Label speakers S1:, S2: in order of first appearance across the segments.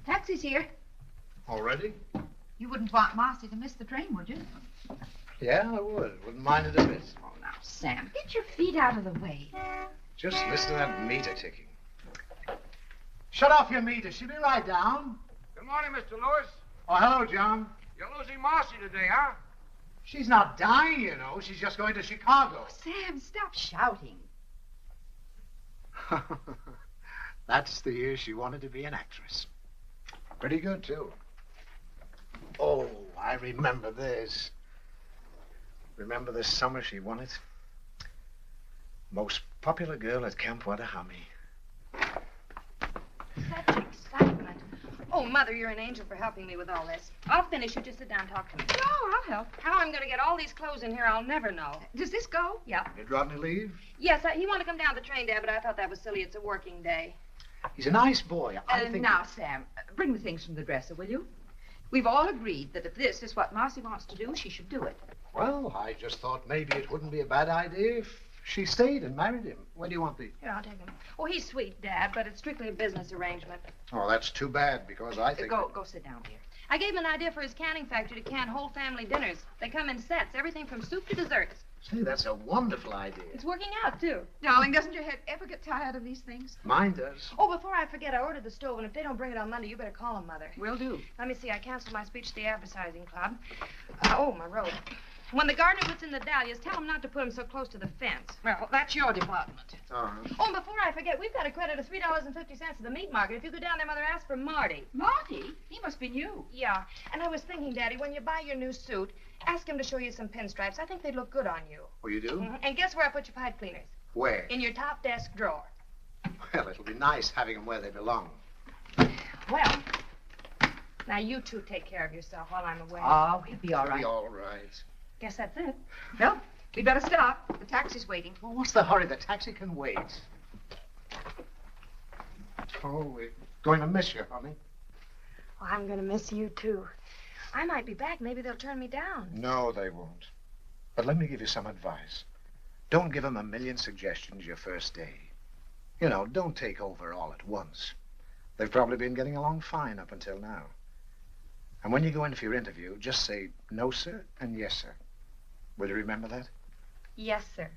S1: Taxi's here.
S2: Already?
S1: You wouldn't want Marcy to miss the train, would you?
S2: Yeah, I would. Wouldn't mind it a bit.
S1: Oh, now, Sam, get your feet out of the way.
S2: Just listen to that meter ticking.
S3: Shut off your meter. She'll be right down.
S4: Good morning, Mr. Lewis.
S3: Oh, hello, John.
S4: You're losing Marcy today, huh?
S3: She's not dying, you know. She's just going to Chicago.
S1: Sam, stop shouting.
S3: That's the year she wanted to be an actress.
S2: Pretty good, too. Oh, I remember this. Remember this summer she won it? Most popular girl at Camp Wattahami.
S5: Such excitement. Oh, Mother, you're an angel for helping me with all this. I'll finish. You just sit down and talk to me.
S1: No, I'll help.
S5: How I'm going to get all these clothes in here, I'll never know.
S1: Does this go?
S5: Yeah.
S2: Did Rodney leave?
S5: Yes, he wanted to come down the train, Dad, but I thought that was silly. It's a working day.
S3: He's a nice boy. I think...
S1: Now, Sam, bring the things from the dresser, will you? We've all agreed that if this is what Marcy wants to do, she should do it.
S2: Well, I just thought maybe it wouldn't be a bad idea if she stayed and married him. Where do you want these?
S5: Here, I'll take him. Oh, he's sweet, Dad, but it's strictly a business arrangement.
S2: Oh, that's too bad, because I think...
S1: Go sit down, dear.
S5: I gave him an idea for his canning factory to can whole family dinners. They come in sets, everything from soup to desserts.
S2: Say, that's a wonderful idea.
S5: It's working out, too.
S1: Darling, doesn't your head ever get tired of these things?
S2: Mine does.
S5: Oh, before I forget, I ordered the stove, and if they don't bring it on Monday, you better call them, Mother.
S1: Will do.
S5: Let me see. I canceled my speech to the advertising club. Oh, my robe. When the gardener puts in the dahlias, tell him not to put them so close to the fence.
S1: Well, that's your department.
S5: Oh, and before I forget, we've got a credit of $3.50 at the meat market. If you go down there, Mother, ask for Marty.
S1: Marty? He must be new.
S5: Yeah. And I was thinking, Daddy, when you buy your new suit, ask him to show you some pinstripes. I think they'd look good on you.
S2: Oh, you do?
S5: Mm-hmm. And guess where I put your pipe cleaners?
S2: Where?
S5: In your top desk drawer.
S2: Well, it'll be nice having them where they belong.
S5: Well, now you two take care of yourself while I'm away.
S1: Oh, we'll be all
S2: It'll
S1: right.
S2: be all right.
S5: Guess that's it.
S1: Well, we'd better stop. The taxi's waiting.
S3: Well, what's the hurry? The taxi can wait.
S2: Oh, we're going to miss you, honey.
S5: Well, I'm going to miss you, too. I might be back. Maybe they'll turn me down.
S2: No, they won't. But let me give you some advice. Don't give them a million suggestions your first day. You know, don't take over all at once. They've probably been getting along fine up until now. And when you go in for your interview, just say, no, sir, and yes, sir. Will you remember that?
S5: Yes, sir.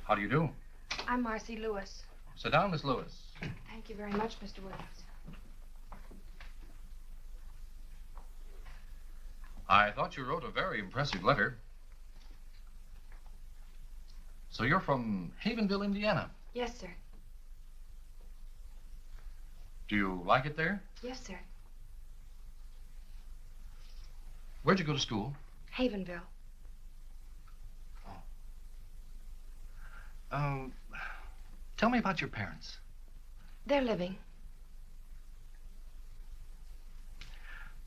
S6: How do you do?
S5: I'm Marcy Lewis.
S6: Sit down, Miss Lewis.
S5: Thank you very much, Mr. Williams.
S6: I thought you wrote a very impressive letter. So you're from Havenville, Indiana.
S5: Yes, sir.
S6: Do you like it there?
S5: Yes, sir.
S6: Where'd you go to school?
S5: Havenville.
S6: Tell me about your parents.
S5: They're living.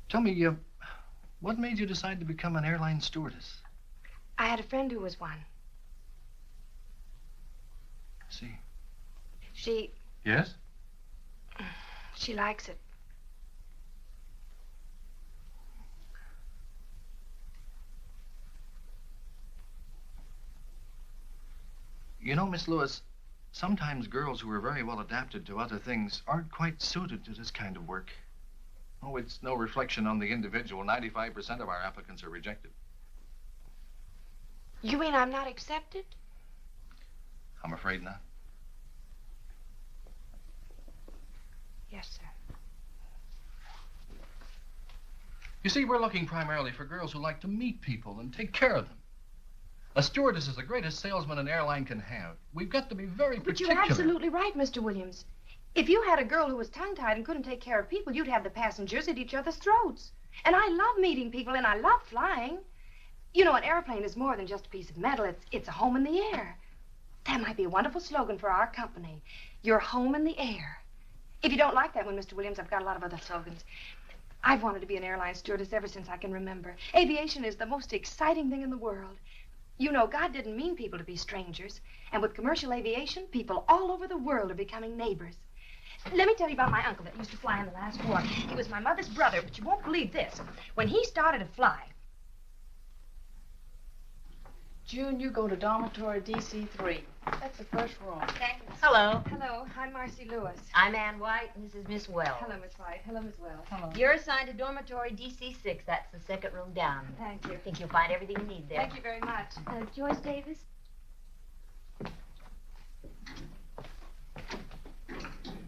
S6: Tell me, what made you decide to become an airline stewardess?
S5: I had a friend who was one.
S6: I see.
S5: She
S6: Yes?
S5: likes it.
S6: You know, Miss Lewis, sometimes girls who are very well adapted to other things aren't quite suited to this kind of work. Oh, it's no reflection on the individual. 95% of our applicants are rejected.
S5: You mean I'm not accepted?
S6: I'm afraid not.
S5: Yes, sir.
S6: You see, we're looking primarily for girls who like to meet people and take care of them. A stewardess is the greatest salesman an airline can have. We've got to be very
S5: But
S6: particular.
S5: you're absolutely right, Mr. Williams. If you had a girl who was tongue-tied and couldn't take care of people, you'd have the passengers at each other's throats. And I love meeting people, and I love flying. You know, an airplane is more than just a piece of metal. It's a home in the air. That might be a wonderful slogan for our company. Your home in the air. If you don't like that one, Mr. Williams, I've got a lot of other slogans. I've wanted to be an airline stewardess ever since I can remember. Aviation is the most exciting thing in the world. You know, God didn't mean people to be strangers. And with commercial aviation, people all over the world are becoming neighbors. Let me tell you about my uncle that used to fly in the last war. He was my mother's brother, but you won't believe this. When he started to fly...
S7: June, you go to dormitory DC3. That's the first room.
S5: Thanks.
S8: Hello.
S5: Hello, I'm Marcy Lewis.
S8: I'm Ann White, and this is Miss Wells.
S5: Hello, Miss White. Hello, Miss Wells.
S7: Hello.
S8: You're assigned to dormitory DC6. That's the second room down.
S5: Thank you.
S8: I think you'll find everything you need there.
S5: Thank you very much. Joyce Davis?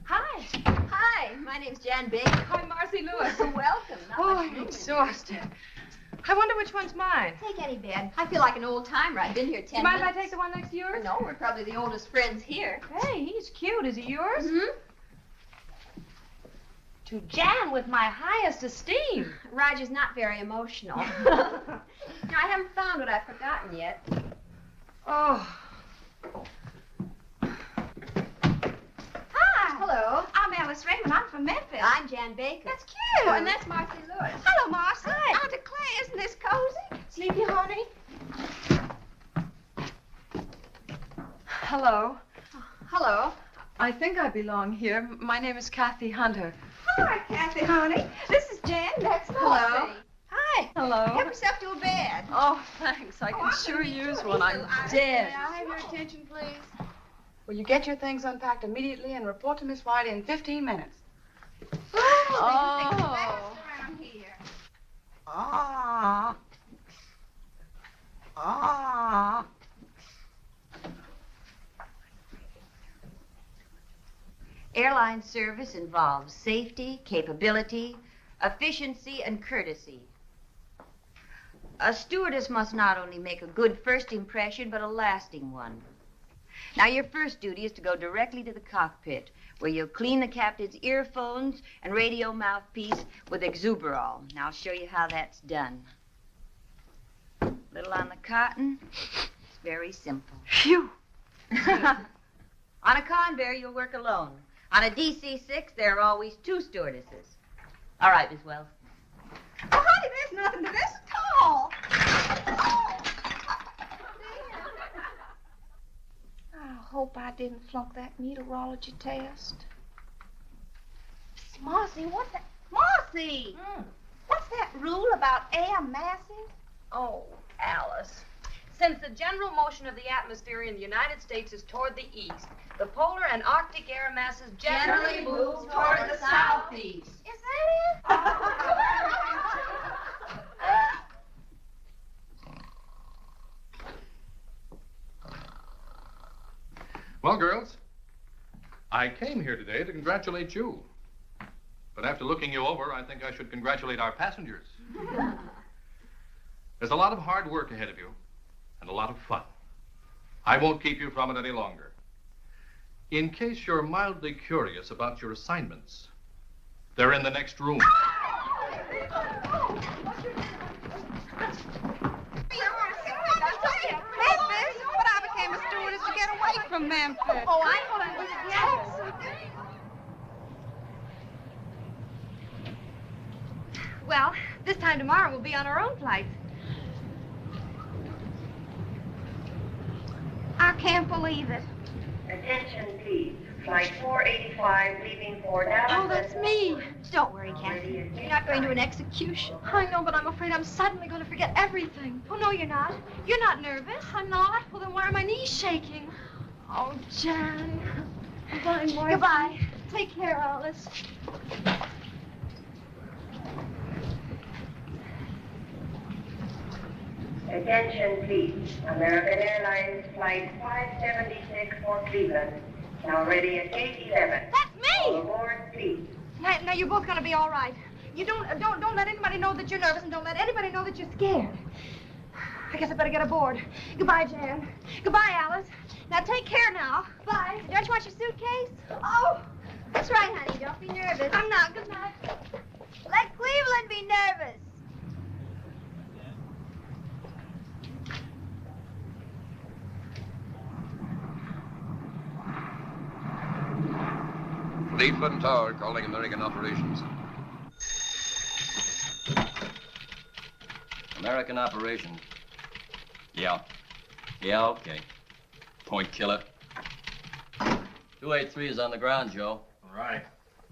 S5: Hi.
S8: Hi, my name's Jan Baker.
S5: I'm Marcy Lewis.
S8: Welcome. Not
S5: Oh,
S8: much
S5: I'm
S8: room in
S5: exhausted. I wonder which one's mine.
S8: here. Take any bed. I feel like an old timer. I've been here 10
S5: Do you mind if I
S8: minutes.
S5: take the one next to yours?
S8: No, we're probably the oldest friends here.
S5: Hey, he's cute. Is he yours?
S8: Mm-hmm.
S5: To Jan with my highest esteem.
S8: Roger's not very emotional. Now, I haven't found what I've forgotten yet.
S5: Oh. Hi.
S8: Hello.
S5: I'm Alice Raymond. I'm from Memphis.
S8: I'm Jan Baker.
S5: That's cute.
S8: Oh, and that's Marcy Lewis.
S5: Hello, Marcy.
S8: Hi.
S5: Aunt Clay, isn't this cozy? Sleepy, honey?
S7: Hello.
S8: Hello.
S7: I think I belong here. My name is Kathy Hunter.
S5: Hi, Kathy, honey. This is Jan. That's Marcy.
S7: Hello.
S5: Hi.
S7: Hello.
S5: Help yourself to a bed.
S7: Oh, thanks. I can sure use one. I'm dead.
S5: May I have your attention, please?
S7: Will you get your things unpacked immediately and report to Miss White in 15 minutes?
S5: Oh.
S7: Oh.
S5: Here.
S7: Ah. Ah.
S8: Airline service involves safety, capability, efficiency, and courtesy. A stewardess must not only make a good first impression, but a lasting one. Now, your first duty is to go directly to the cockpit, where you'll clean the captain's earphones and radio mouthpiece with exuberol. Now, I'll show you how that's done. Little on the cotton. It's very simple.
S7: Phew.
S8: On a Convair, you'll work alone. On a DC-6, there are always two stewardesses. All right, Miss Wells.
S5: Oh, honey, there's nothing to this at all. I hope I didn't flunk that meteorology test. Marcy, what's that? Marcy! What's that rule about air masses? Oh, Alice. Since the general motion of the atmosphere in the United States is toward the east, the polar and Arctic air masses generally move toward the southeast. Is that
S6: Well, girls, I came here today to congratulate you. But after looking you over, I think I should congratulate our passengers. There's a lot of hard work ahead of you and a lot of fun. I won't keep you from it any longer. In case you're mildly curious about your assignments, they're in the next room.
S5: Memphis? But I became a stewardess to get away from Memphis.
S8: Oh, I thought I was
S5: Well, this time tomorrow we'll be on our own flights. I can't believe it.
S9: Attention, please. Flight 485 leaving for Dallas.
S5: Oh, that's me.
S8: Don't worry, Kathy. You're not going to an execution.
S5: I know, but I'm afraid I'm suddenly going to forget everything. Oh, no, you're not. You're not nervous. I'm not. Well, then why are my knees shaking? Oh, Jan. Goodbye, Marcy.
S8: Goodbye.
S5: Take care, Alice.
S9: Attention, please. American Airlines Flight 576 for Cleveland. Now ready at gate 11.
S5: That's
S9: All
S5: me.
S9: aboard, please.
S5: Now, you're both going to be all right. You don't let anybody know that you're nervous, and don't let anybody know that you're scared. I guess I better get aboard. Goodbye, Jan. Goodbye, Alice.
S8: Now take care now.
S5: Bye.
S8: Don't you want your suitcase?
S5: Oh,
S8: That's right, honey. Don't be nervous.
S5: I'm not. Good night.
S8: Let Cleveland be nervous.
S10: Cleveland Tower calling American operations.
S11: American operation. Yeah. Yeah, okay. Point killer. 283 is on the ground, Joe.
S6: All right.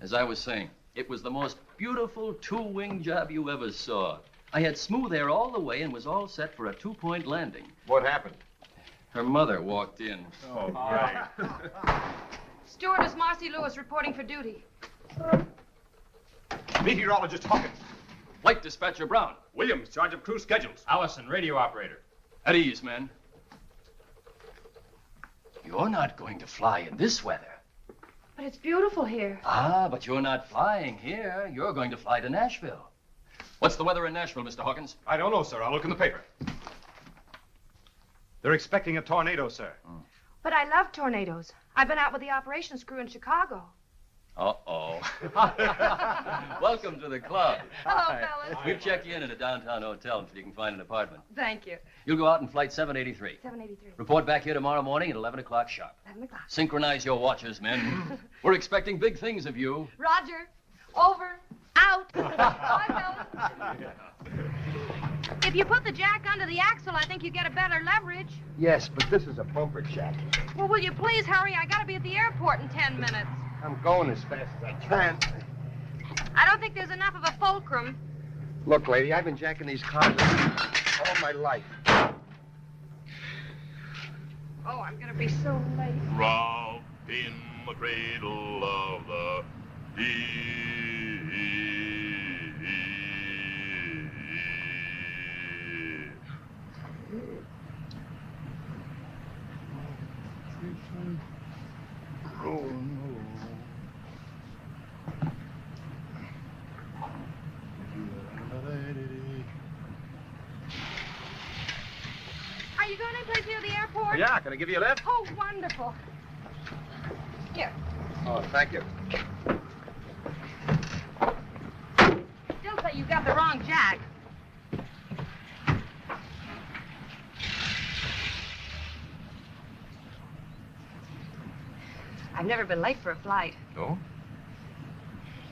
S11: As I was saying, it was the most beautiful two-wing job you ever saw. I had smooth air all the way and was all set for a two-point landing.
S10: What happened?
S11: Her mother walked in.
S10: Oh, right.
S5: Stewardess Marcy Lewis reporting for duty.
S10: Meteorologist Hawkins.
S11: Flight dispatcher Brown.
S10: Williams, charge of crew schedules.
S12: Allison, radio operator.
S11: At ease, men. You're not going to fly in this weather.
S5: But it's beautiful here.
S11: Ah, but you're not flying here. You're going to fly to Nashville. What's the weather in Nashville, Mr. Hawkins?
S10: I don't know, sir. I'll look in the paper. They're expecting a tornado, sir.
S5: But I love tornadoes. I've been out with the operations crew in Chicago.
S11: Uh-oh. Welcome to the club.
S5: Hello, fellas.
S11: We've checked you in at a downtown hotel until you can find an apartment.
S5: Thank you.
S11: You'll go out in flight 783.
S5: 783.
S11: Report back here tomorrow morning at 11 o'clock sharp.
S5: 11 o'clock.
S11: Synchronize your watches, men. We're expecting big things of you.
S5: Roger. Over. Out. Bye, fellas. If you put the jack under the axle, I think you get a better leverage.
S2: Yes, but this is a bumper jack.
S5: Well, will you please hurry? I gotta be at the airport in 10 minutes.
S2: I'm going as fast as I can.
S5: I don't think there's enough of a fulcrum.
S2: Look, lady, I've been jacking these cars all my life.
S5: Oh, I'm gonna be so late.
S13: Round in the cradle of the
S5: Are you going anyplace near the airport?
S10: Yeah, can I give you a lift?
S5: Oh, wonderful. Here.
S2: Oh, thank you.
S5: Still say you got the wrong jack. I've never been late for a flight.
S10: Oh?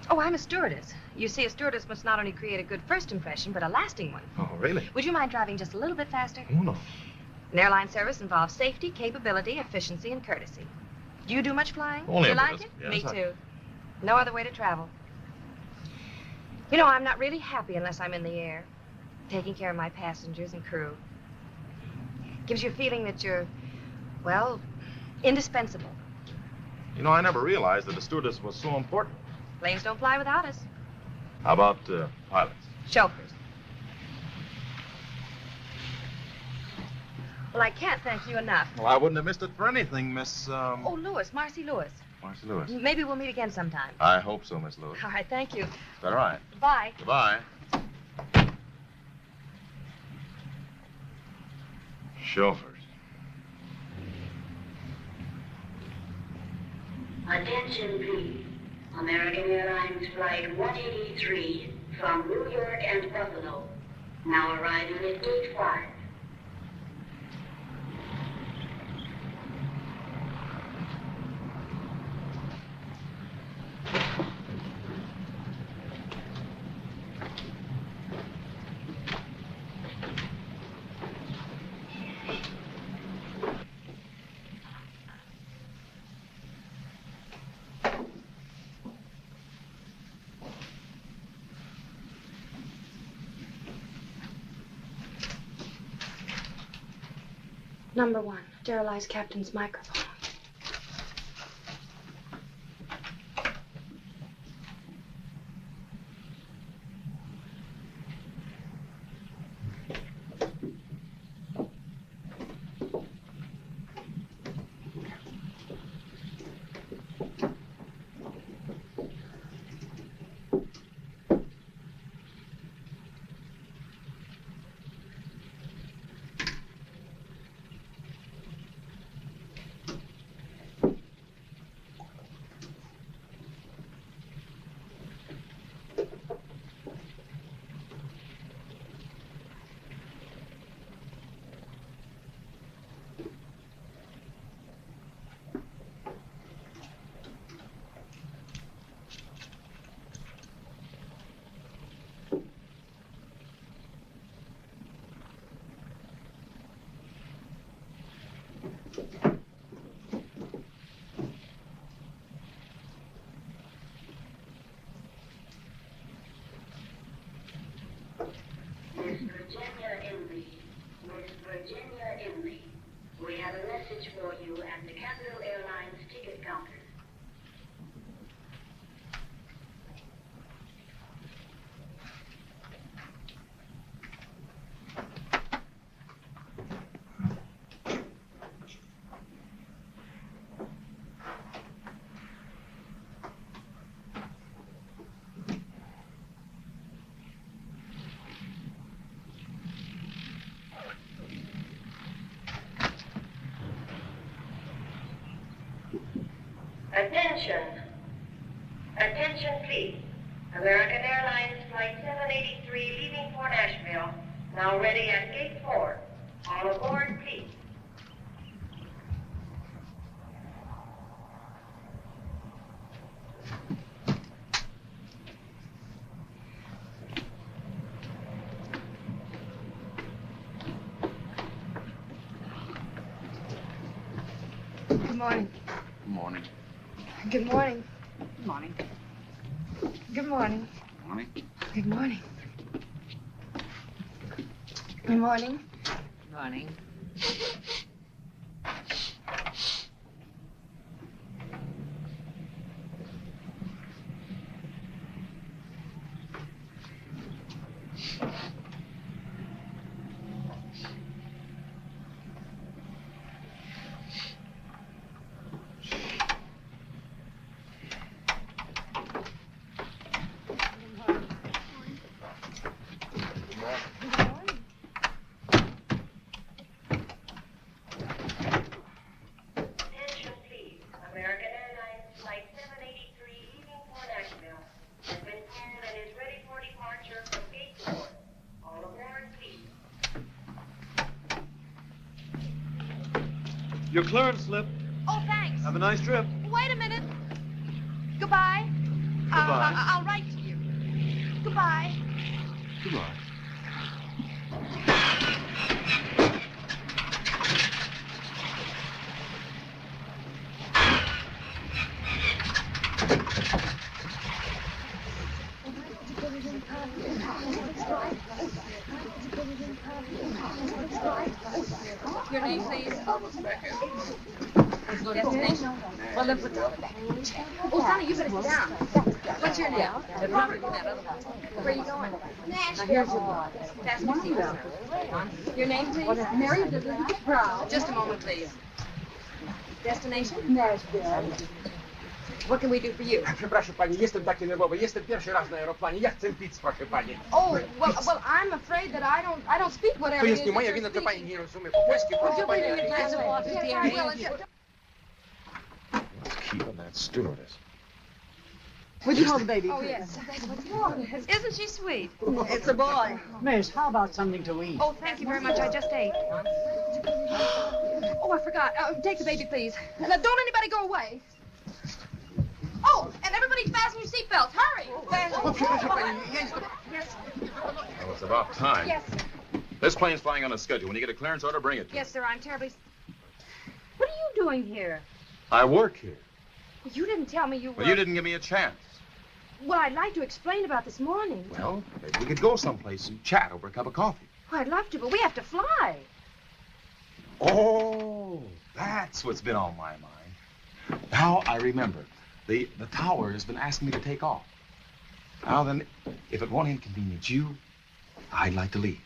S5: Oh, I'm a stewardess. You see, a stewardess must not only create a good first impression, but a lasting one.
S10: Oh, really?
S5: Would you mind driving just a little bit faster?
S10: Oh, no.
S5: An airline service involves safety, capability, efficiency, and courtesy. Do you do much flying?
S10: Only
S5: you
S10: a
S5: like
S10: bit.
S5: it?
S10: Yes,
S5: Me
S10: I-
S5: too. No other way to travel. You know, I'm not really happy unless I'm in the air, taking care of my passengers and crew. Gives you a feeling that you're, well, indispensable.
S13: You know, I never realized that a stewardess was so important.
S5: Planes don't fly without us.
S13: How about pilots?
S5: Chauffeurs. Well, I can't thank you enough.
S13: Well, I wouldn't have missed it for anything, Miss,
S5: Oh, Lewis, Marcy Lewis.
S13: Marcy Lewis.
S5: Maybe we'll meet again sometime.
S13: I hope so, Miss Lewis.
S5: All right, thank you.
S13: Is that all right?
S5: Bye.
S13: Goodbye. Chauffeurs.
S9: Attention, please. American Airlines Flight 183 from New York and Buffalo. Now arriving at Gate 5.
S5: Number 1, sterilize captain's microphone.
S9: you at the Capital Airlines ticket counter. Attention. Attention, please. American Airlines Flight 783 leaving for Nashville. Now ready at Gate 4. All aboard, please.
S5: Good morning.
S6: Morning.
S5: Good morning.
S1: Good morning.
S5: Good morning.
S6: Morning.
S5: Good morning. Good morning.
S1: Morning.
S9: Attention, please. American Airlines Flight 783 leaving for Nashville has been called and is ready for departure from Gate 4. All aboard, please.
S10: Your clearance slip.
S5: Oh, thanks.
S10: Have a nice trip.
S5: Wait a minute. Goodbye.
S10: Goodbye.
S5: I'll write to you. Goodbye.
S10: Goodbye.
S7: Your name, please. Destination. Well, then put down the back. Oh, Sonny, you better sit down. What's your name? They're probably in that other one. Where are you going? Now, here's your book. Fasten your seatbelt. Your name, please? Mary Proud. Just a moment, please. Destination? Nashville. What can we do for you?
S12: Przepraszam pani, jestem taki nerwowy. Jestem pierwszy raz na aeroplanie. Ja chcę pić, proszę pani.
S5: Oh, well, I'm afraid that I don't speak whatever
S12: To
S5: it
S12: jest
S5: is
S12: nie
S5: that
S12: moja
S5: you're
S12: wina, to pani
S5: speaking.
S12: nie rozumie po polsku,
S5: Would
S12: proszę
S5: you
S12: pani.
S5: bring me a glass of water, dear?
S2: Let's keep on that stewardess.
S14: Would you hold the baby,
S5: Oh,
S14: please?
S5: yes.
S8: Isn't she sweet?
S14: It's a boy. Miss, how about something to eat?
S5: Oh, thank you very much. I just ate. Oh, I forgot. Take the baby, please. Now, don't anybody go away. Oh, and everybody fasten your seatbelts. Hurry.
S12: Przepraszam pani, ja jestem...
S5: Yes.
S10: Well, it's about time.
S5: Yes.
S10: This plane's flying on a schedule. When you get a clearance order, bring it to
S5: Yes, sir. I'm terribly... What are you doing here?
S10: me. I work here.
S5: You didn't tell me you were...
S10: Well, you didn't give me a chance.
S5: Well, I'd like to explain about this morning.
S10: Well, maybe we could go someplace and chat over a cup of coffee.
S5: Oh, I'd love to, but we have to fly.
S10: Oh, that's what's been on my mind. Now I remember. The tower has been asking me to take off. Now then, if it won't inconvenience you, I'd like to leave.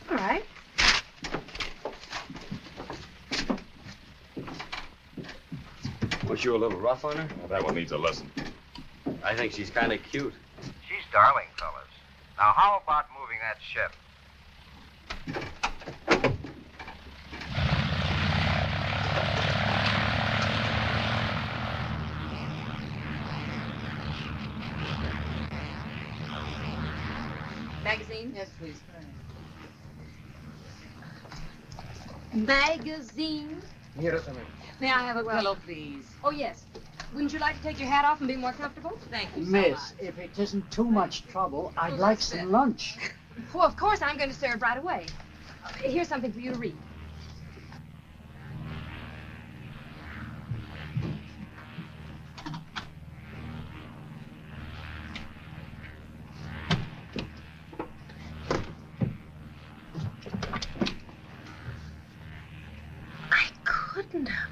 S5: All right.
S10: Was you a little rough on her? Well, that one needs a lesson.
S15: I think she's kind of cute.
S16: She's darling, fellas. Now, how about moving that ship?
S7: Magazine?
S14: Yes, please.
S7: Magazine?
S12: Nie rozumiem.
S7: May I have a pillow, please?
S5: Oh, yes. Wouldn't you like to take your hat off and be more comfortable?
S7: Thank you so
S14: Miss,
S7: much.
S14: if it isn't too much trouble, I'd like some lunch.
S5: Well, of course, I'm going to serve right away. Here's something for you to read.
S8: I could.
S5: couldn't have.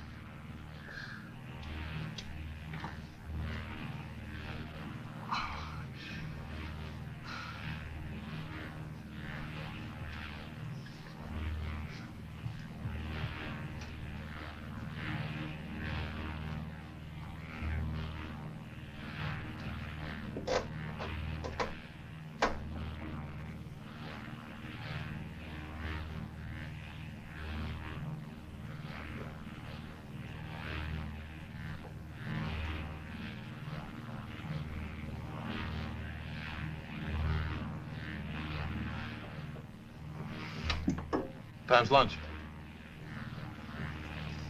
S6: Time's lunch.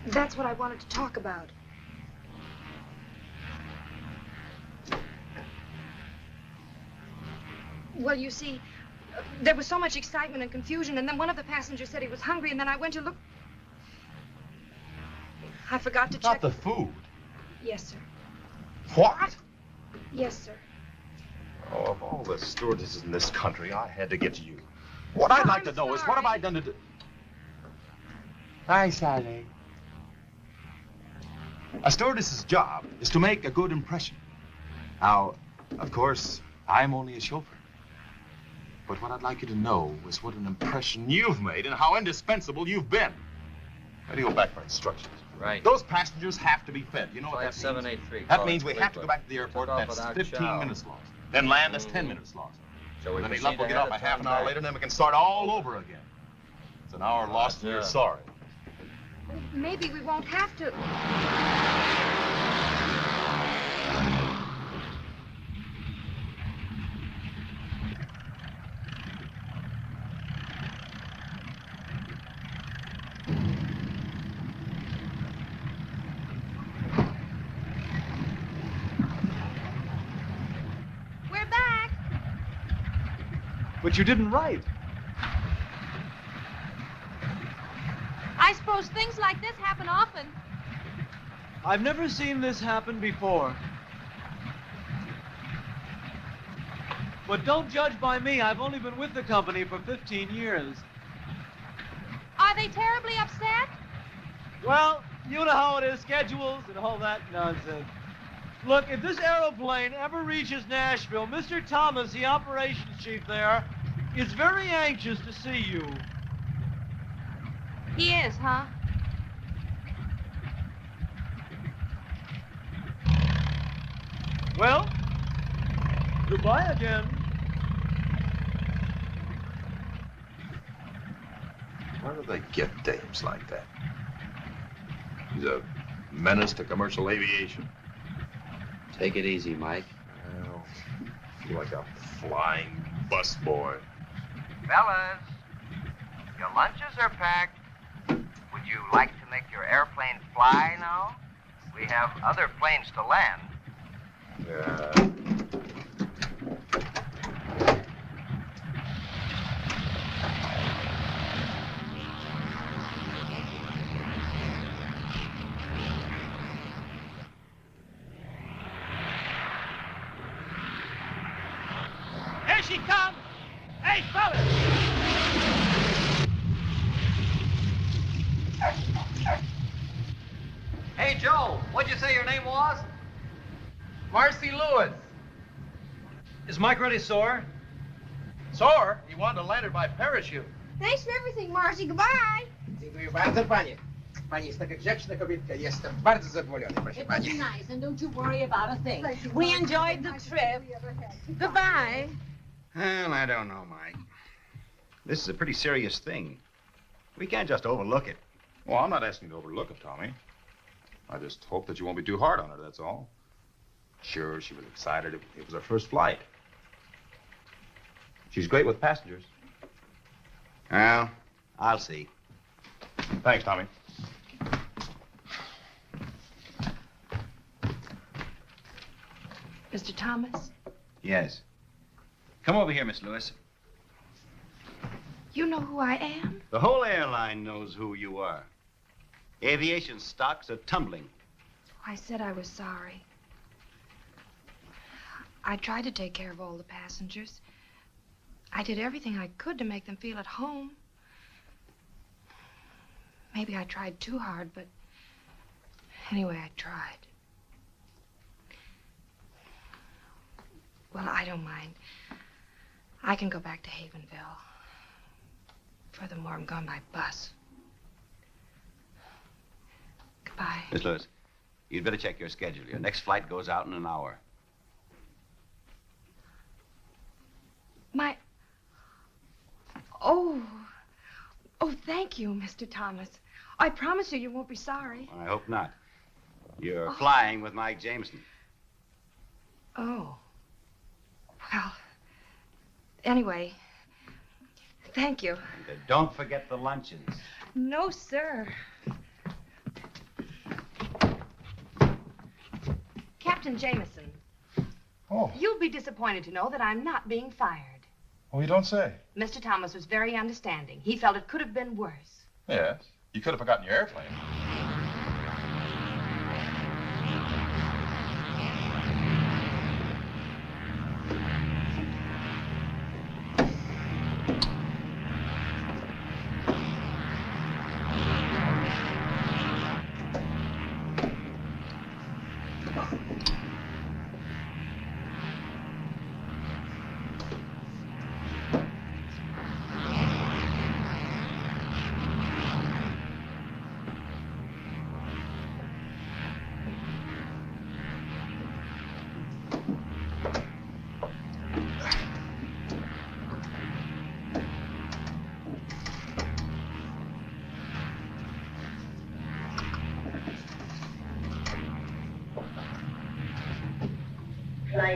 S5: That's what I wanted to talk about. Well, you see, there was so much excitement and confusion, and then one of the passengers said he was hungry, and then I went to look. I forgot to check.
S10: Not the food.
S5: Yes, sir.
S10: What?
S5: Yes, sir.
S10: Oh, of all the stewardesses in this country, I had to get to you. What I'd like to know is, what have I done to do? Hi, Sally. A stewardess's job is to make a good impression. Now, of course, I'm only a chauffeur. But what I'd like you to know is what an impression you've made and how indispensable you've been. Why do you go back for instructions?
S11: Right.
S10: Those passengers have to be fed. You know what that means?
S11: 783.
S10: That means we have to go back to the airport, and that's 15 minutes lost. Then land, that's 10 minutes lost.
S11: So we
S10: Then
S11: proceed
S10: luck, we'll get off a half an hour later, and then we can start all over again. It's an hour lost, and you're sorry.
S5: Maybe we won't have to.
S7: We're back.
S12: But you didn't write.
S7: I suppose things like this happen often.
S17: I've never seen this happen before. But don't judge by me. I've only been with the company for 15 years.
S7: Are they terribly upset?
S17: Well, you know how it is, schedules and all that nonsense. Look, if this aeroplane ever reaches Nashville, Mr. Thomas, the operations chief there, is very anxious to see you.
S7: He is, huh?
S17: Well, goodbye again.
S10: Where do they get dames like that? He's a menace to commercial aviation.
S15: Take it easy, Mike.
S10: Well, I feel like a flying busboy.
S16: Fellas, your lunches are packed. Would you like to make your airplane fly now? We have other planes to land.
S17: Here she comes! Hey, fellas!
S4: Hey, Joe, what'd you say your name was? Marcy Lewis.
S17: Is Mike ready, sore?
S4: Sore? He wanted to land her by parachute.
S5: Thanks for everything, Marcy. Goodbye.
S12: Dziękuję bardzo, panie. Pani jest taka grzeczna kobietka. Jestem bardzo zadowolony, proszę
S18: It was
S12: pani.
S18: nice, and don't you worry about a thing. We enjoyed the trip. Goodbye.
S19: Well, I don't know, Mike. This is a pretty serious thing. We can't just overlook it.
S10: Well, I'm not asking you to overlook it, Tommy. I just hope that you won't be too hard on her, that's all. Sure, she was excited. It was her first flight. She's great with passengers.
S19: Well, I'll see.
S10: Thanks, Tommy.
S5: Mr. Thomas,
S19: Yes. Come over here, Miss Lewis.
S5: you know who I am?
S19: The whole airline knows who you are. Aviation stocks are tumbling.
S5: I said I was sorry. I tried to take care of all the passengers. I did everything I could to make them feel at home. Maybe I tried too hard, but anyway, I tried. Well, I don't mind. I can go back to Havenville. Furthermore, I'm going by bus. Goodbye.
S19: Miss Lewis, you'd better check your schedule. Your next flight goes out in an hour.
S5: Oh, thank you, Mr. Thomas. I promise you won't be sorry.
S19: I hope not. You're flying with Mike Jameson.
S5: Oh. Well, anyway, thank you.
S19: And don't forget the luncheons.
S5: No, sir. Captain Jameson.
S20: Oh.
S5: You'll be disappointed to know that I'm not being fired.
S20: Oh, you don't say?
S5: Mr. Thomas was very understanding. He felt it could have been worse.
S20: Yes. You could have forgotten your airplane.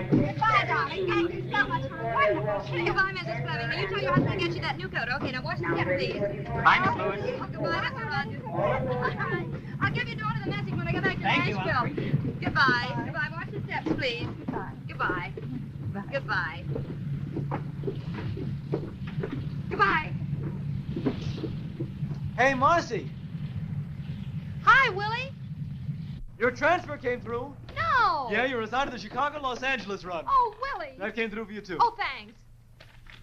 S7: Goodbye, darling. Thank you so much for a wonderful trip. Goodbye, Mrs. Fleming. Will you tell your husband to get you that new coat? Okay, now watch the step, please.
S19: Bye, Miss Lewis.
S7: Oh, goodbye, Mr. Rogers. All right. I'll give your daughter the message when I get back to Nashville. Goodbye. Goodbye. Watch the steps, please. Goodbye. Goodbye. Goodbye.
S17: Hey, Marcy.
S7: Hi, Willie.
S17: Your transfer came through.
S7: No.
S17: Yeah, you're assigned to the Chicago-Los Angeles run.
S7: Oh, Willie.
S17: That came through for you, too.
S7: Oh, thanks.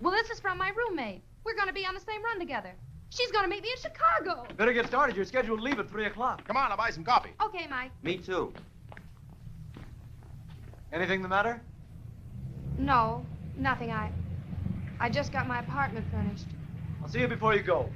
S7: Well, this is from my roommate. We're going to be on the same run together. She's going to meet me in Chicago.
S17: Better get started. You're scheduled to leave at 3 o'clock.
S20: Come on, I'll buy some coffee.
S7: Okay, Mike.
S19: Me too.
S17: Anything the matter?
S5: No, nothing. I just got my apartment furnished.
S17: I'll see you before you go.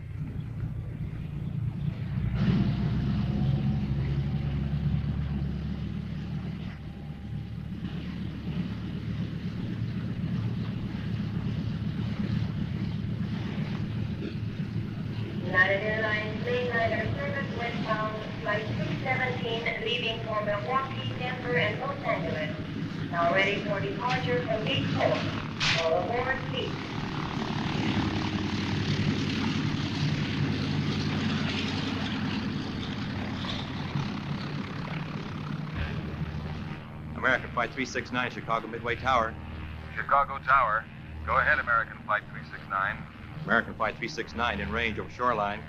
S9: United Airlines mainliner service westbound flight 217 leaving for Milwaukee, Denver, and Los Angeles. Now ready for departure from gate 4. All aboard, please.
S21: American Flight 369, Chicago Midway Tower.
S22: Chicago Tower. Go ahead, American Flight 369.
S21: American Flight 369 in range over shoreline.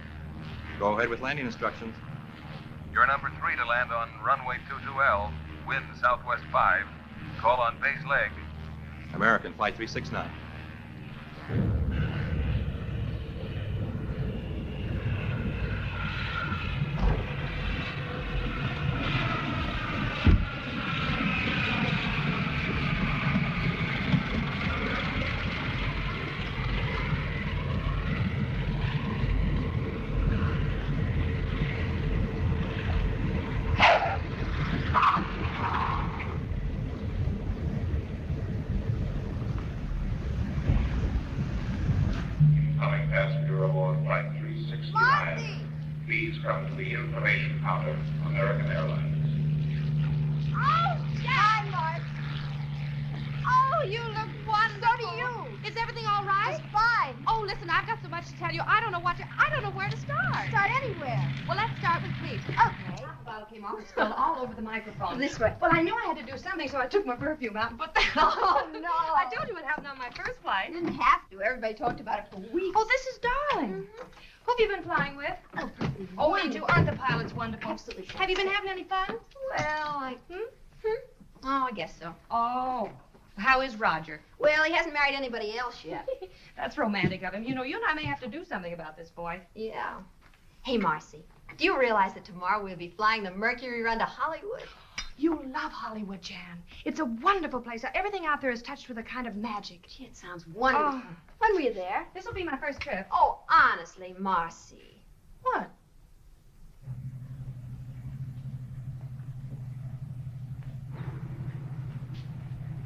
S21: Go ahead with landing instructions.
S22: You're number 3 to land on runway 22L. Wind southwest 5. Call on base leg.
S21: American Flight 369.
S22: Incoming passenger aboard Flight 369. Please come to the information counter, American Airlines.
S7: Oh, hi, Mark. Oh, you look wonderful. So do you. Is everything all right? It's fine. Oh, listen, I've got so much to tell you. I don't know where to start. Start anywhere. Well, let's start with Keel. Okay. The bottle came off and spilled all over the microphone.
S5: This way.
S7: Well, I knew I had to do something, so I took my perfume out and put that on.
S5: Oh, no.
S7: I told you what happened on my first flight.
S5: You didn't have to. Everybody talked about it for weeks.
S7: Oh, this is darling. Who have you been flying with? Oh, me too. Aren't the pilots wonderful?
S5: Absolutely.
S7: Have you been having any fun?
S5: Well,
S7: Oh, I guess so. Oh. How is Roger?
S5: Well, he hasn't married anybody else yet.
S7: That's romantic of him. You know, you and I may have to do something about this boy.
S5: Yeah. Hey, Marcy,
S7: Do you realize that tomorrow we'll be flying the Mercury run to Hollywood?
S5: You love Hollywood, Jan. It's a wonderful place. Everything out there is touched with a kind of magic.
S7: Gee, it sounds wonderful.
S5: Oh.
S7: When were you there?
S5: This will be my first trip.
S7: Oh, honestly, Marcy.
S5: What?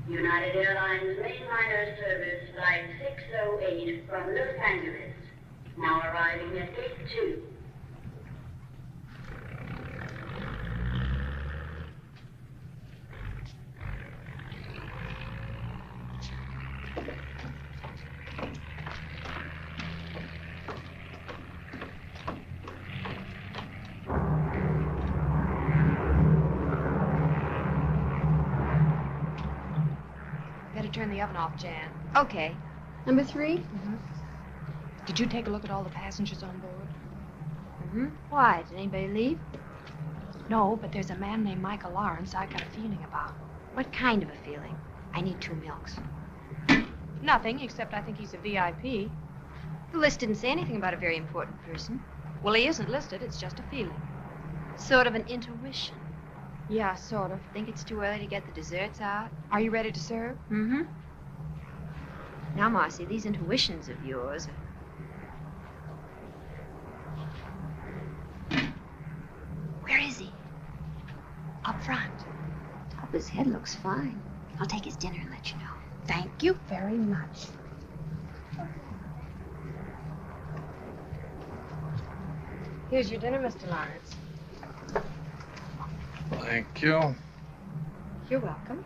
S9: United Airlines mainliner service flight 608 from Los Angeles, now arriving at gate 2.
S5: Better turn the oven off, Jan.
S7: Okay. Number 3?
S5: Mm-hmm. Did you take a look at all the passengers on board?
S7: Mm-hmm. Why? Did anybody leave?
S5: No, but there's a man named Michael Lawrence I got a feeling about.
S7: What kind of a feeling? I need 2 milks.
S5: Nothing, except I think he's a VIP.
S7: The list didn't say anything about a very important person.
S5: Well, he isn't listed. It's just a feeling.
S7: Sort of an intuition.
S5: Yeah, sort of.
S7: Think it's too early to get the desserts out?
S5: Are you ready to serve?
S7: Mm-hmm. Now, Marcy, these intuitions of yours are... Where is he?
S5: Up front.
S7: Top of his head looks fine. I'll take his dinner and let you know.
S5: Thank you very much. Here's your dinner, Mr. Lawrence.
S6: Thank you.
S5: You're welcome.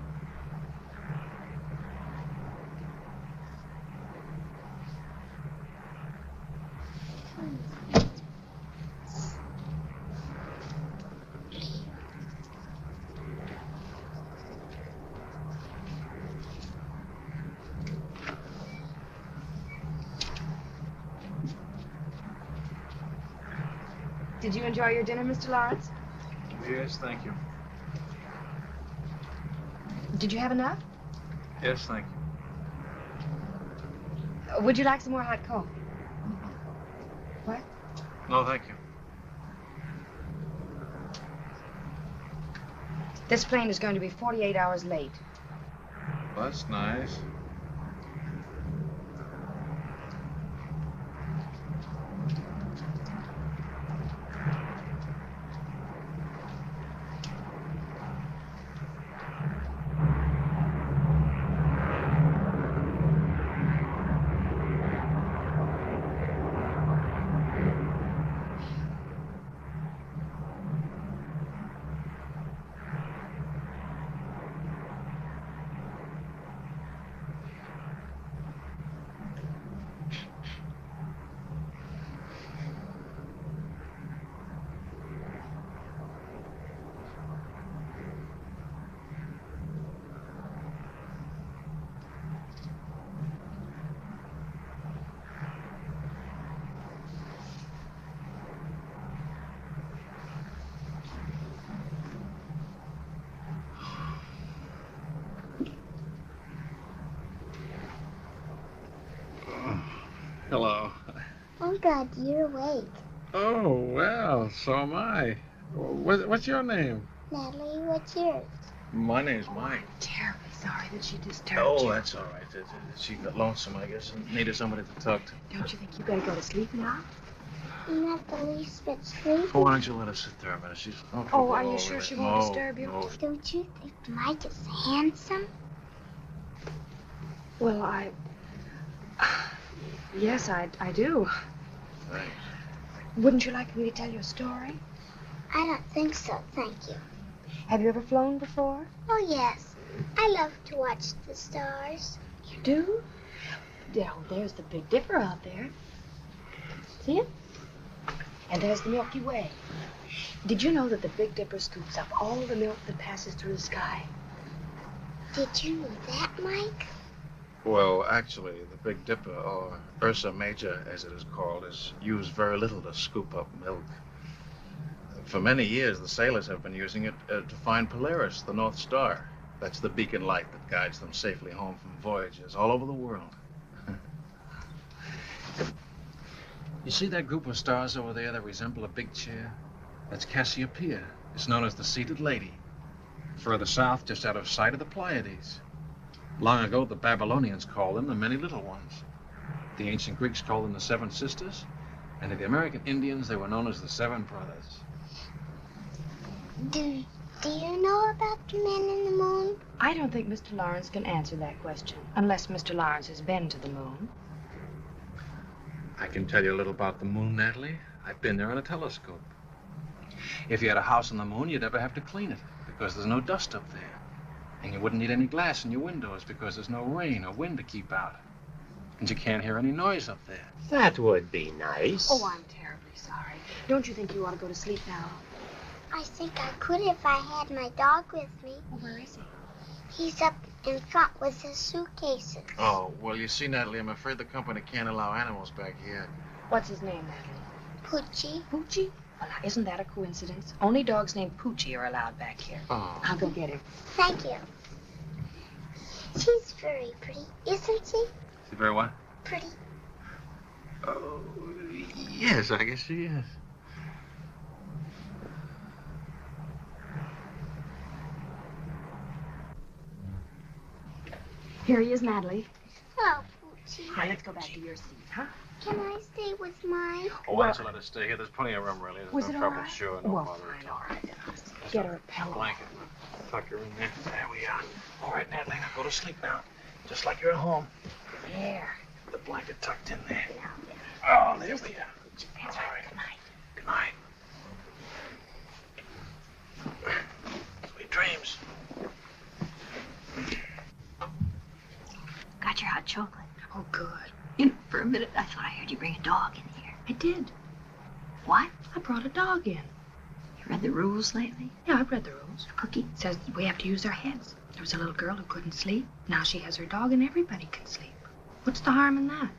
S5: Did you enjoy your dinner, Mr. Lawrence?
S6: Yes, thank you.
S5: Did you have enough?
S6: Yes, thank you.
S5: Would you like some more hot coffee? What?
S6: No, thank you.
S5: This plane is going to be 48 hours late.
S6: That's nice. Hello.
S3: Oh, God, you're awake.
S6: Oh, well, so am I. What's your name?
S3: Natalie, what's yours?
S6: My name's Mike.
S5: Terribly sorry that she disturbed you.
S6: Oh, that's all right. She got lonesome, I guess, and needed somebody to talk to.
S5: Don't you think you better go to sleep now?
S3: I'm not the least bit sleepy.
S6: Oh, why don't you let her sit there a minute? She's...
S5: Oh, are you sure she won't disturb you?
S6: No.
S3: Don't you think Mike is handsome?
S5: Well, Yes, I do.
S6: Thanks.
S5: Wouldn't you like me to tell you a story?
S3: I don't think so, thank you.
S5: Have you ever flown before?
S3: Oh, yes. I love to watch the stars.
S5: You do? Oh, there's the Big Dipper out there. See it? And there's the Milky Way. Did you know that the Big Dipper scoops up all the milk that passes through the sky?
S3: Did you know that, Mike?
S6: Well, actually, the Big Dipper, or Ursa Major, as it is called, is used very little to scoop up milk. For many years, the sailors have been using it to find Polaris, the North Star. That's the beacon light that guides them safely home from voyages all over the world. You see that group of stars over there that resemble a big chair? That's Cassiopeia. It's known as the seated lady. Further south, just out of sight, of the Pleiades. Long ago, the Babylonians called them the many little ones. The ancient Greeks called them the seven sisters. And to the American Indians, they were known as the seven brothers.
S3: Do you know about the men in the moon?
S5: I don't think Mr. Lawrence can answer that question, unless Mr. Lawrence has been to the moon.
S6: I can tell you a little about the moon, Natalie. I've been there on a telescope. If you had a house on the moon, you'd never have to clean it, because there's no dust up there. And you wouldn't need any glass in your windows, because there's no rain or wind to keep out. And you can't hear any noise up there.
S1: That would be nice.
S5: Oh, I'm terribly sorry. Don't you think you ought to go to sleep now?
S3: I think I could if I had my dog with me.
S5: Well, where is he?
S3: He's up in front with his suitcases.
S6: Oh, well, you see, Natalie, I'm afraid the company can't allow animals back here.
S5: What's his name, Natalie?
S3: Poochie.
S5: Poochie? Well, now, isn't that a coincidence? Only dogs named Poochie are allowed back here.
S6: Oh.
S5: I'll go get him.
S3: Thank you. She's very pretty, isn't she?
S6: She's very what?
S3: Pretty.
S6: Oh, yes, I guess she is.
S5: Here he is, Natalie.
S3: Hello, Poochie.
S5: Now, let's go back to your seat, huh?
S3: Can I stay with mine?
S6: Oh, why don't you let us stay here? There's plenty of room, really.
S5: Was
S6: There's
S5: it
S6: no
S5: all
S6: trouble,
S5: right?
S6: sure. No
S5: Well,
S6: bother.
S5: fine, all right. Then I'll get her a pillow.
S6: Blanket. Tuck her in there. There we are. All right, Natalie, now go to sleep now. Just like you're at home.
S5: There.
S6: The blanket tucked in there. Oh, there we are.
S5: That's
S6: all
S5: right. Good night.
S6: Good night. Sweet dreams.
S8: Got your hot chocolate.
S5: Oh, good.
S8: You know, for a minute, I thought I heard you bring a dog in here.
S5: I did.
S8: What?
S5: I brought a dog in.
S8: You read the rules lately?
S5: Yeah, I've read the rules.
S8: Cookie?
S5: It says that we have to use our heads. There was a little girl who couldn't sleep. Now she has her dog and everybody can sleep. What's the harm in that?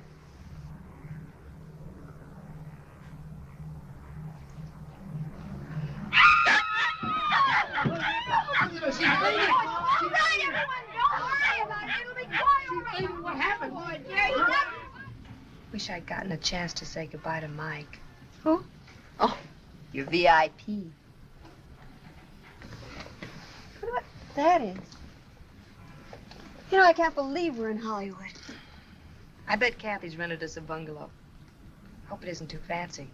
S18: What happened?
S5: Wish I'd gotten a chance to say goodbye to Mike.
S8: Who? Oh, your VIP.
S7: What that is? You know, I can't believe we're in Hollywood.
S5: I bet Kathy's rented us a bungalow. Hope it isn't too fancy.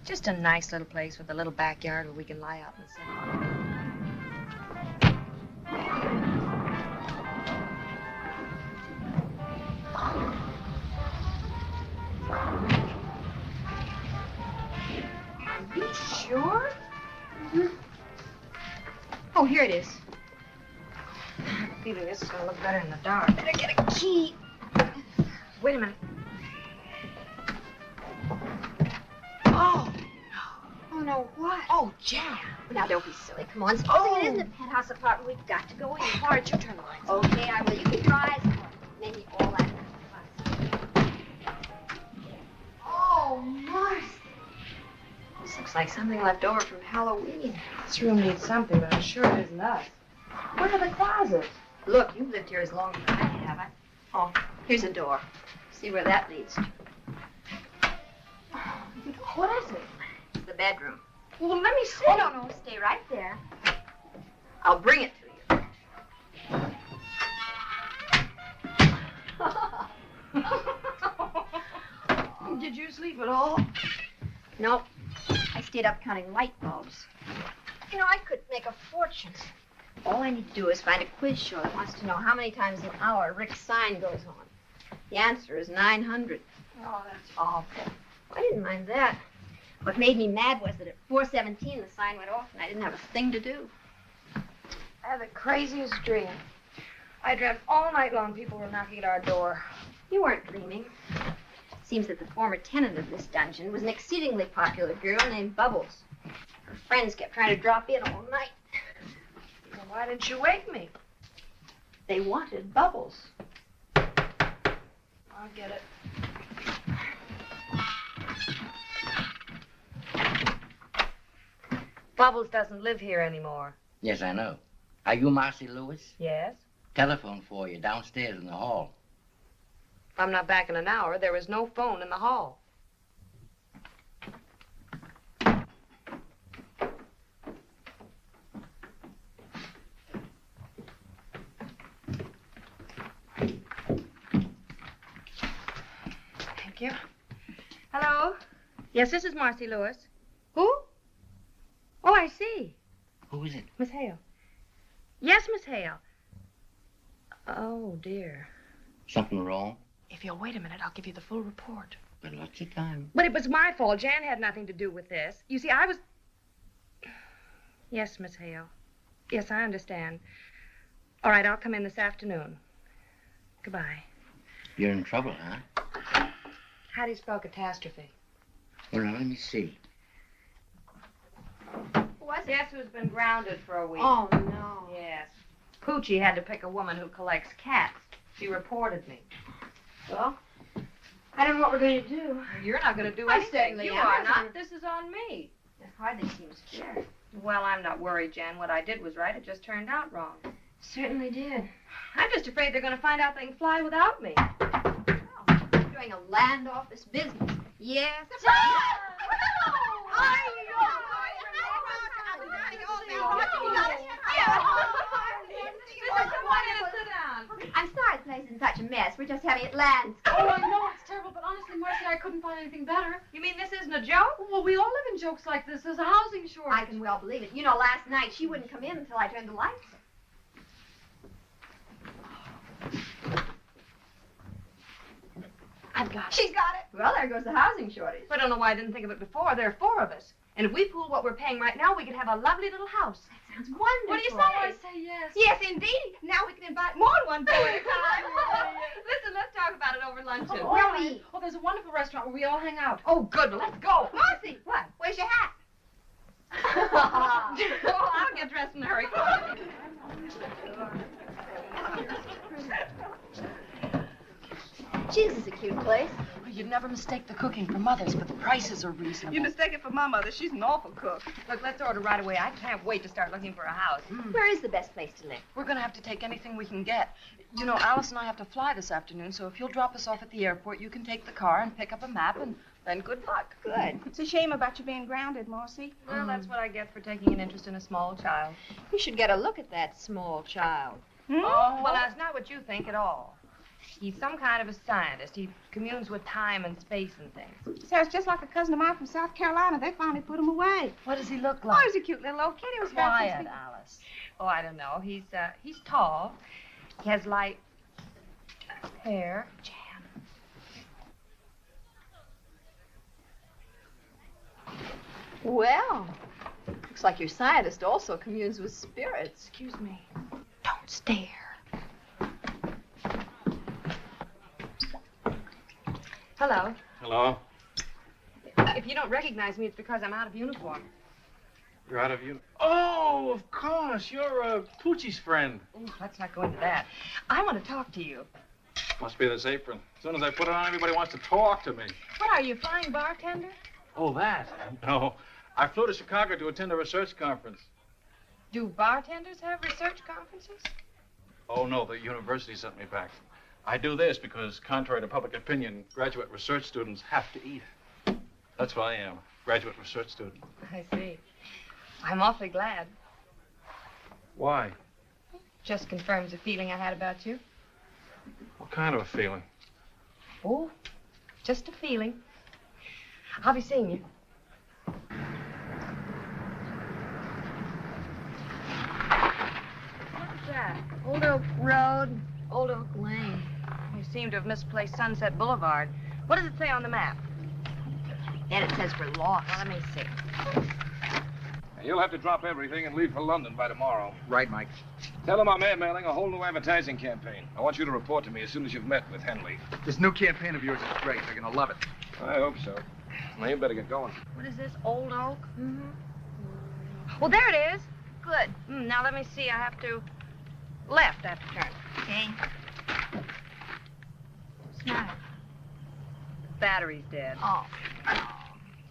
S5: Just a nice little place with a little backyard where we can lie out in the sun. Are you sure?
S7: Oh, here it is.
S5: I have a feeling this is going to look better in the dark. Better get a key. Wait a minute. Oh.
S7: Oh, no, what?
S5: Oh, Jan.
S7: Now, don't be silly. Come on. Supposing it isn't a penthouse apartment, we've got to go in.
S5: Why don't you turn the lights on?
S7: Okay, I will. You keep your eyes on. Maybe all that. Oh, Marcy. This looks like something left over from Halloween.
S5: This room needs something, but I'm sure it isn't us. Where are the closets?
S7: Look, you've lived here as long as I have. Oh, here's a door. See where that leads to.
S5: What is it?
S7: The bedroom.
S5: Well, let me see.
S7: Oh, no, stay right there. I'll bring it to you.
S5: Did you sleep at all?
S7: Nope. I stayed up counting light bulbs. You know, I could make a fortune. All I need to do is find a quiz show that wants to know how many times an hour Rick's sign goes on. The answer is 900.
S5: Oh, that's awful.
S7: I didn't mind that. What made me mad was that at 4:17 the sign went off and I didn't have a thing to do.
S5: I had the craziest dream. I dreamt all night long people were knocking at our door.
S7: You weren't dreaming. It seems that the former tenant of this dungeon was an exceedingly popular girl named Bubbles. Her friends kept trying to drop in all night.
S5: Well, why didn't you wake me?
S7: They wanted Bubbles.
S5: I'll get it. Bubbles doesn't live here anymore.
S13: Yes, I know. Are you Marcy Lewis?
S5: Yes?
S13: Telephone for you downstairs in the hall.
S5: If I'm not back in an hour, there is no phone in the hall. you. Hello? Yes, this is Marcy Lewis. Who? Oh, I see.
S13: Who is it?
S5: Miss Hale. Yes, Miss Hale. Oh, dear.
S13: Something wrong?
S5: If you'll wait a minute, I'll give you the full report.
S13: But lots of time.
S5: But it was my fault. Jan had nothing to do with this. You see, I was... Yes, Miss Hale. Yes, I understand. All right, I'll come in this afternoon. Goodbye.
S13: You're in trouble, huh?
S5: How do you spell catastrophe?
S13: Well, now, let me see.
S5: Guess who's been grounded for a week?
S7: Oh, no.
S5: Yes. Poochie had to pick a woman who collects cats. She reported me.
S7: Well, I don't know what we're going to do.
S5: You're not going to do
S7: I
S5: anything.
S7: certainly
S5: You
S7: am.
S5: are not. This is on me.
S7: It hardly seems fair.
S5: Well, I'm not worried, Jan. What I did was right. It just turned out wrong.
S7: Certainly did.
S5: I'm just afraid they're going to find out they can fly without me.
S7: You're doing a land office business.
S5: Yes.
S7: I'm sorry the place is in such a mess. We're just having it landscaped.
S2: Oh, I know it's terrible, but honestly, Marcy, I couldn't find anything better.
S5: You mean this isn't a joke?
S2: Well, we all live in jokes like this. There's a housing shortage.
S7: I can well believe it. You know, last night she wouldn't come in until I turned the lights.
S5: I've got it.
S7: She's got it. Well, there goes the housing shortage.
S5: I don't know why I didn't think of it before. There are 4 of us. And if we pool what we're paying right now, we could have a lovely little house.
S7: That sounds wonderful.
S5: What do you say?
S2: I say yes.
S7: Yes, indeed. Now we can invite more than one boy at a time.
S5: Listen, let's talk about it over luncheon.
S2: Oh,
S7: Where we?
S2: Oh, there's a wonderful restaurant where we all hang out.
S5: Oh, good. Well, let's go.
S7: Marcy, what? Where's your hat?
S5: Oh, I'll get dressed in a hurry.
S7: Gee, this is a cute place.
S2: You'd never mistake the cooking for Mother's, but the prices are reasonable.
S5: You mistake it for my mother. She's an awful cook. Look, let's order right away. I can't wait to start looking for a house.
S7: Where is the best place to live?
S2: We're going to have to take anything we can get. You know, Alice and I have to fly this afternoon, so if you'll drop us off at the airport, you can take the car and pick up a map, and then good luck.
S7: Good.
S14: It's a shame about you being grounded, Marcy.
S5: Well, that's what I get for taking an interest in a small child.
S7: You should get a look at that small child.
S5: Oh, well, that's not what you think at all. He's some kind of a scientist. He communes with time and space and things.
S14: Sounds just like a cousin of mine from South Carolina. They finally put him away.
S2: What does he look
S14: Oh,
S2: like?
S14: he's a cute little old kid. He was about
S2: Quiet,
S14: 60.
S2: Alice.
S5: Oh, I don't know. He's tall. He has light hair.
S7: Well, looks like your scientist also communes with spirits.
S5: Excuse me.
S7: Don't stare.
S5: Hello.
S21: Hello.
S5: If you don't recognize me, it's because I'm out of uniform.
S21: You're out of uniform. Oh, of course. You're Poochie's friend.
S5: Ooh, let's not go into that. I want to talk to you.
S21: Must be this apron. As soon as I put it on, everybody wants to talk to me.
S5: What are you, flying bartender?
S21: Oh, that? No. I flew to Chicago to attend a research conference.
S5: Do bartenders have research conferences?
S21: Oh, no. The university sent me back. I do this because, contrary to public opinion, graduate research students have to eat. That's what I am, graduate research student.
S5: I see. I'm awfully glad.
S21: Why?
S5: Just confirms a feeling I had about you.
S21: What kind of a feeling?
S5: Oh, just a feeling. I'll be seeing you. What's that?
S7: Old Oak Road, Old Oak Lane.
S5: You seem to have misplaced Sunset Boulevard. What does it say on the map?
S7: And it says we're lost.
S5: Well, let me see.
S12: You'll have to drop everything and leave for London by tomorrow.
S19: Right, Mike.
S12: Tell them I'm airmailing a whole new advertising campaign. I want you to report to me as soon as you've met with Henley.
S19: This new campaign of yours is great. They're going to love it.
S12: I hope so. Now, you better get going.
S5: What is this, Old Oak?
S7: Mm-hmm.
S5: Well, there it is. Good. Now, let me see. I have to... Left, I have to turn.
S7: Okay. Smile.
S5: Battery's dead.
S7: Oh.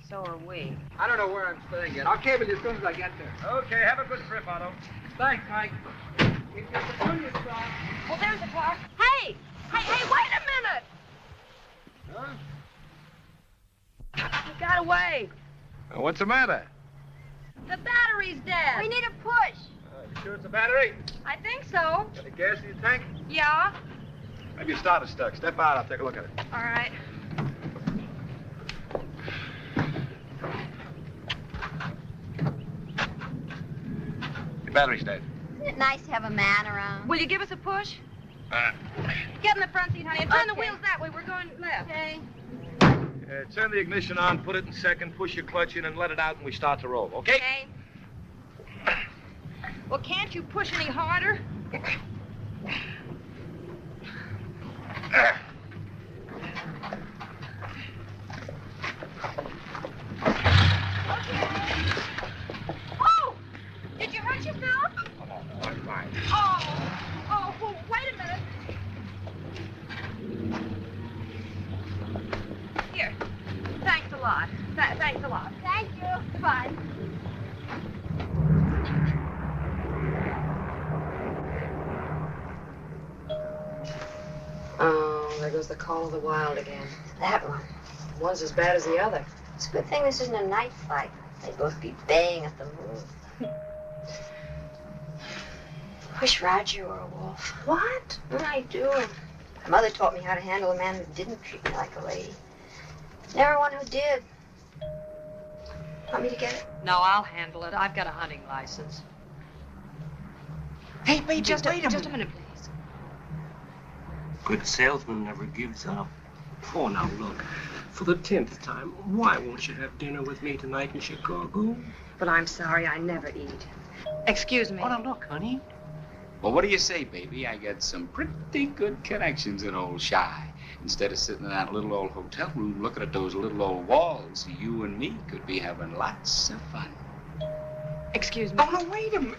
S5: So are we.
S4: I don't know where I'm staying yet. I'll cable you as soon as I get there.
S12: Okay, have a good trip, Otto.
S4: Thanks, Mike.
S5: Well, there's the car. Hey! Hey, wait a minute!
S12: Huh?
S5: You got away.
S12: What's the matter?
S5: The battery's dead.
S7: We need a push.
S12: You sure it's a battery?
S5: I think so.
S12: Got any gas in your tank?
S5: Yeah?
S12: Maybe your starter's stuck. Step out, I'll take a look at it.
S5: All right.
S6: Your battery's dead.
S8: Isn't it nice to have a man around?
S2: Will you give us a push?
S7: Get in the front seat, honey, and turn the wheels that way. We're going left.
S8: Okay.
S10: Turn the ignition on, put it in second, push your clutch in, and let it out, and we start to roll, okay?
S7: Okay. Well, can't you push any harder?
S2: Oh! Did you hurt yourself?
S10: I'm fine.
S2: Oh, well, wait a minute. Here. Thanks a lot. Thanks a lot.
S3: Thank you.
S2: Fine.
S5: Oh, there goes the call of the wild again.
S8: That one.
S5: One's as bad as the other.
S8: It's a good thing this isn't a night fight. They'd both be baying at the moon. Wish Roger were a wolf.
S5: What?
S8: I do. My mother taught me how to handle a man who didn't treat me like a lady. Never one who did. Want me to get it?
S7: No, I'll handle it. I've got a hunting license.
S1: Hey, baby,
S7: Just
S1: wait
S7: a minute, please.
S1: Good salesman never gives up. Oh, now look, for the 10th time, why won't you have dinner with me tonight in Chicago?
S5: But I'm sorry, I never eat. Excuse me.
S1: Oh, now look, honey.
S11: Well, what do you say, baby? I got some pretty good connections in old Shy. Instead of sitting in that little old hotel room looking at those little old walls, you and me could be having lots of fun.
S5: Excuse me.
S1: Oh, no, wait a minute.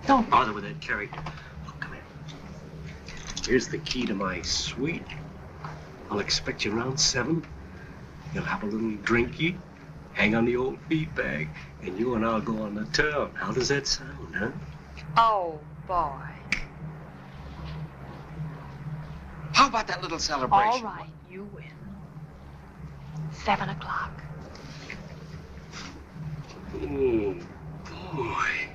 S1: Don't bother with that character. Look, come here. Here's the key to my suite. I'll expect you around 7. You'll have a little drinky, hang on the old feed bag, and you and I'll go on the town. How does that sound, huh?
S7: Oh, boy.
S11: How about that little celebration?
S7: All right, you win. 7 o'clock.
S1: Oh, boy.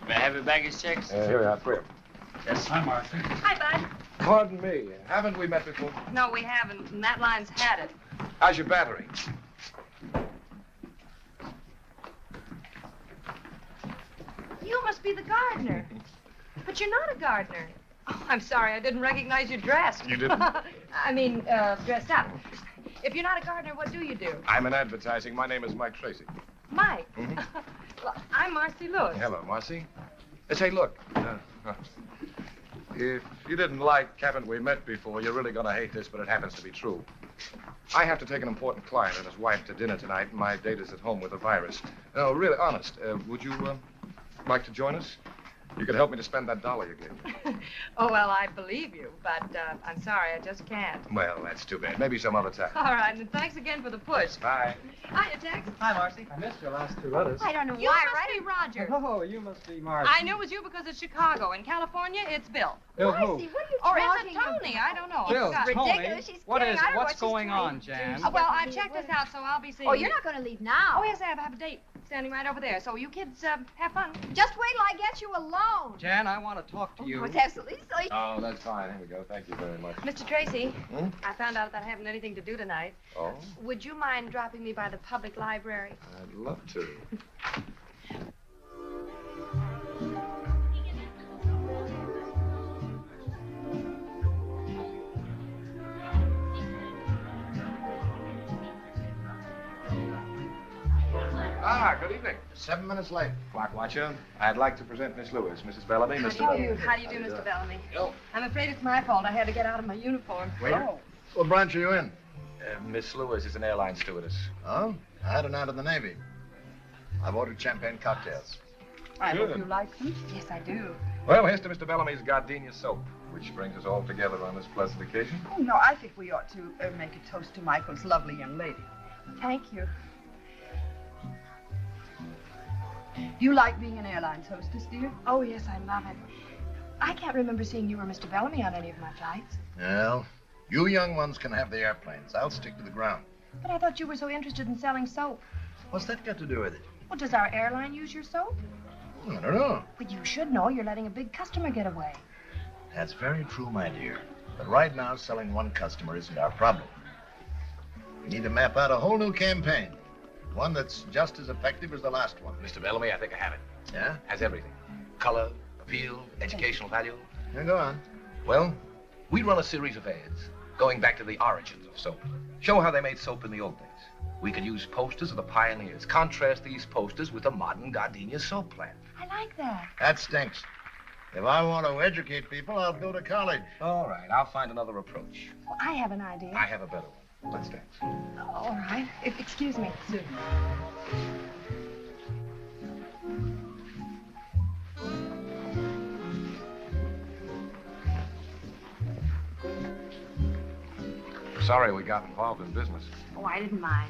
S11: May I have your baggage checks?
S10: Here we are, 3 of them.
S11: Yes. Hi, Marcy.
S2: Hi, Bud.
S10: Pardon me, haven't we met before?
S2: No, we haven't, and that line's had it.
S10: How's your battery?
S2: You must be the gardener. But you're not a gardener. Oh, I'm sorry, I didn't recognize you dressed.
S10: You didn't?
S2: I mean, dressed up. If you're not a gardener, what do you do?
S10: I'm in advertising. My name is Mike Tracy.
S2: Mike.
S10: Mhm.
S2: Well, I'm Marcy Lewis.
S10: Hello, Marcy. Say, look. If you didn't like haven't we met before, you're really going to hate this, but it happens to be true. I have to take an important client and his wife to dinner tonight, and my date is at home with a virus. No, really, honest. Would you like to join us? You could help me to spend that $1 you gave me.
S2: Oh, well, I believe you, but I'm sorry, I just can't.
S10: Well, that's too bad. Maybe some other time.
S2: All right, and thanks again for the push.
S10: Bye.
S2: Hiya, Tex.
S17: Hi, Marcy. I missed your last 2 letters.
S2: I don't know
S7: You
S2: why,
S7: must
S2: right?
S7: be Roger.
S17: Oh, you must be Marcy.
S2: I knew it was you because it's Chicago. In California, it's Bill.
S17: Bill who?
S2: What are you or is it Tony? I don't know.
S17: Bill,
S2: I forgot.
S17: Tony.
S2: Ridiculous. She's
S17: What
S2: kidding.
S17: is?
S2: I don't know
S17: What's
S2: what she's
S17: going
S2: trying
S17: on,
S2: to
S17: Jan?
S2: do. Well, I've checked this out, so I'll be seeing
S8: Oh,
S2: you.
S8: you're not going to leave now.
S2: Oh, yes, I have a date standing right over there. So you kids have fun.
S8: Just wait till I get you alone.
S17: Jan, I want to talk to you.
S8: What's absolutely silly.
S10: Oh, that's fine. Here we go. Thank you very much.
S2: Mr. Tracy,
S10: Hmm?
S2: I found out that I haven't anything to do tonight.
S10: Oh,
S2: Would you mind dropping me by the public library?
S10: I'd love to. Good evening.
S6: 7 minutes late.
S10: Clock watcher, I'd like to present Miss Lewis, Mrs. Bellamy, Mr.
S2: How do
S10: Bellamy.
S2: you do? How do you do, Mr. Bellamy? I'm afraid it's my fault. I had to get out of my uniform.
S10: Waiter.
S6: Oh. What branch are you in?
S10: Miss Lewis is an airline stewardess.
S6: Oh, I had an out in the Navy. I've ordered champagne cocktails.
S2: I
S10: Good.
S2: hope you like them. Yes, I do.
S10: Well, here's to Mr. Bellamy's gardenia soap, which brings us all together on this pleasant occasion.
S15: Oh, no, I think we ought to make a toast to Michael's lovely young lady.
S2: Thank you.
S15: Do you like being an airline hostess, dear?
S2: Oh, yes, I love it. I can't remember seeing you or Mr. Bellamy on any of my flights.
S6: Well, you young ones can have the airplanes. I'll stick to the ground.
S2: But I thought you were so interested in selling soap.
S6: What's that got to do with it?
S2: Well, does our airline use your soap?
S6: I don't know.
S2: But you should know. You're letting a big customer get away.
S16: That's very true, my dear. But right now, selling one customer isn't our problem. We need to map out a whole new campaign. One that's just as effective as the last one.
S6: Mr. Bellamy, I think I have it.
S16: Yeah?
S6: Has everything. Color, appeal, educational value.
S16: Now, go on.
S6: Well, we run a series of ads going back to the origins of soap. Show how they made soap in the old days. We could use posters of the pioneers. Contrast these posters with the modern gardenia soap plant.
S5: I like that.
S16: That stinks. If I want to educate people, I'll go to college.
S6: All right, I'll find another approach.
S5: Well, I have an idea.
S6: I have a better one. Let's dance.
S5: All right. Excuse me.
S6: Sorry we got involved in business.
S5: Oh, I didn't mind.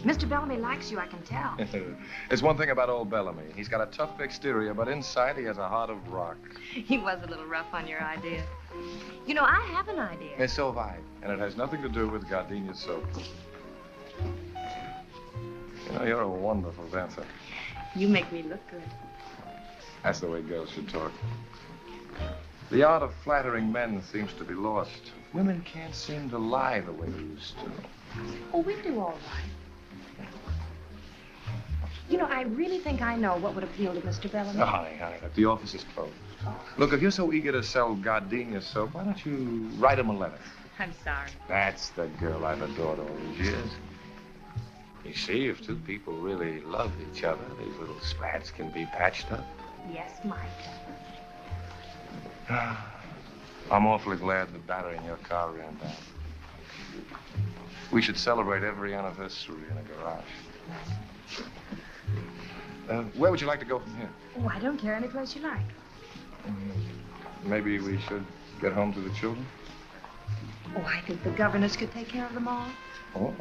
S5: Mr. Bellamy likes you, I can tell.
S6: There's one thing about old Bellamy. He's got a tough exterior, but inside he has a heart of rock.
S5: He was a little rough on your idea. You know, I have an idea.
S6: And so have I. And it has nothing to do with gardenia soap. You know, you're a wonderful dancer.
S5: You make me look good.
S6: That's the way girls should talk. The art of flattering men seems to be lost. Women can't seem to lie the way they used to.
S5: Oh, we do all right. You know, I really think I know what would appeal to Mr. Bellamy.
S6: Oh, honey, look, the office is closed. Oh. Look, if you're so eager to sell gardenia soap, why don't you write him a letter?
S5: I'm sorry.
S6: That's the girl I've adored all these years. You see, if two people really love each other, these little spats can be patched up.
S5: Yes, Mike.
S6: I'm awfully glad the battery in your car ran down. We should celebrate every anniversary in a garage. Where would you like to go from here?
S5: Oh, I don't care. Any place you like.
S6: Maybe we should get home to the children?
S5: Oh, I think the governess could take care of them all.
S6: Oh.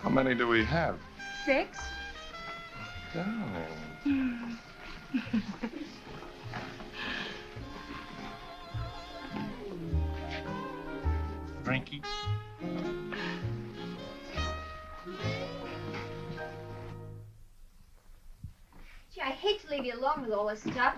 S6: How many do we have?
S5: 6.
S6: Darling.
S17: Drinky.
S7: Gee, I hate to leave you alone with all this stuff.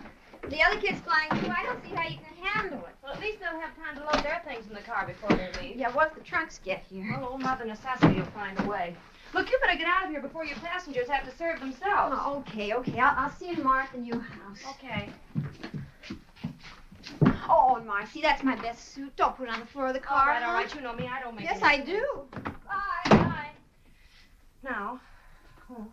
S7: The other kids flying through, I don't see how you can handle it.
S5: Well, at least they'll have time to load their things in the car before they leave.
S7: Yeah, once the trunks get here.
S5: Well, old Mother Necessity will find a way. Look, you better get out of here before your passengers have to serve themselves.
S7: Oh, okay. I'll see you tomorrow at the new house.
S5: Okay.
S7: Oh, and Marcy, that's my best suit. Don't put it on the floor of the car.
S5: All right. You know me. I don't make
S7: Yes,
S5: any
S7: I do.
S5: Bye. Bye. Now. Oh.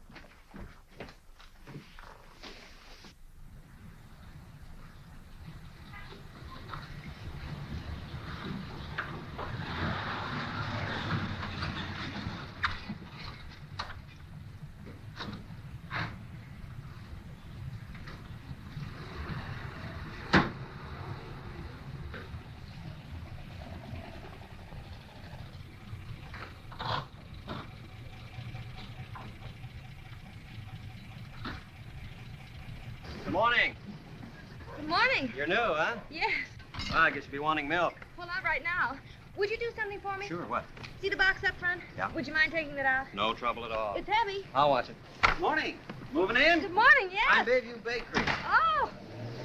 S4: Good morning.
S7: Good morning.
S4: You're new, huh?
S7: Yes.
S4: Well, I guess you'll be wanting milk.
S7: Well, not right now. Would you do something for me?
S4: Sure, what?
S7: See the box up front?
S4: Yeah.
S7: Would you mind taking it out?
S4: No trouble at all.
S7: It's heavy.
S4: I'll watch it. Good morning. Moving in?
S7: Good morning, yes.
S4: I'm Bayview Bakery.
S7: Oh.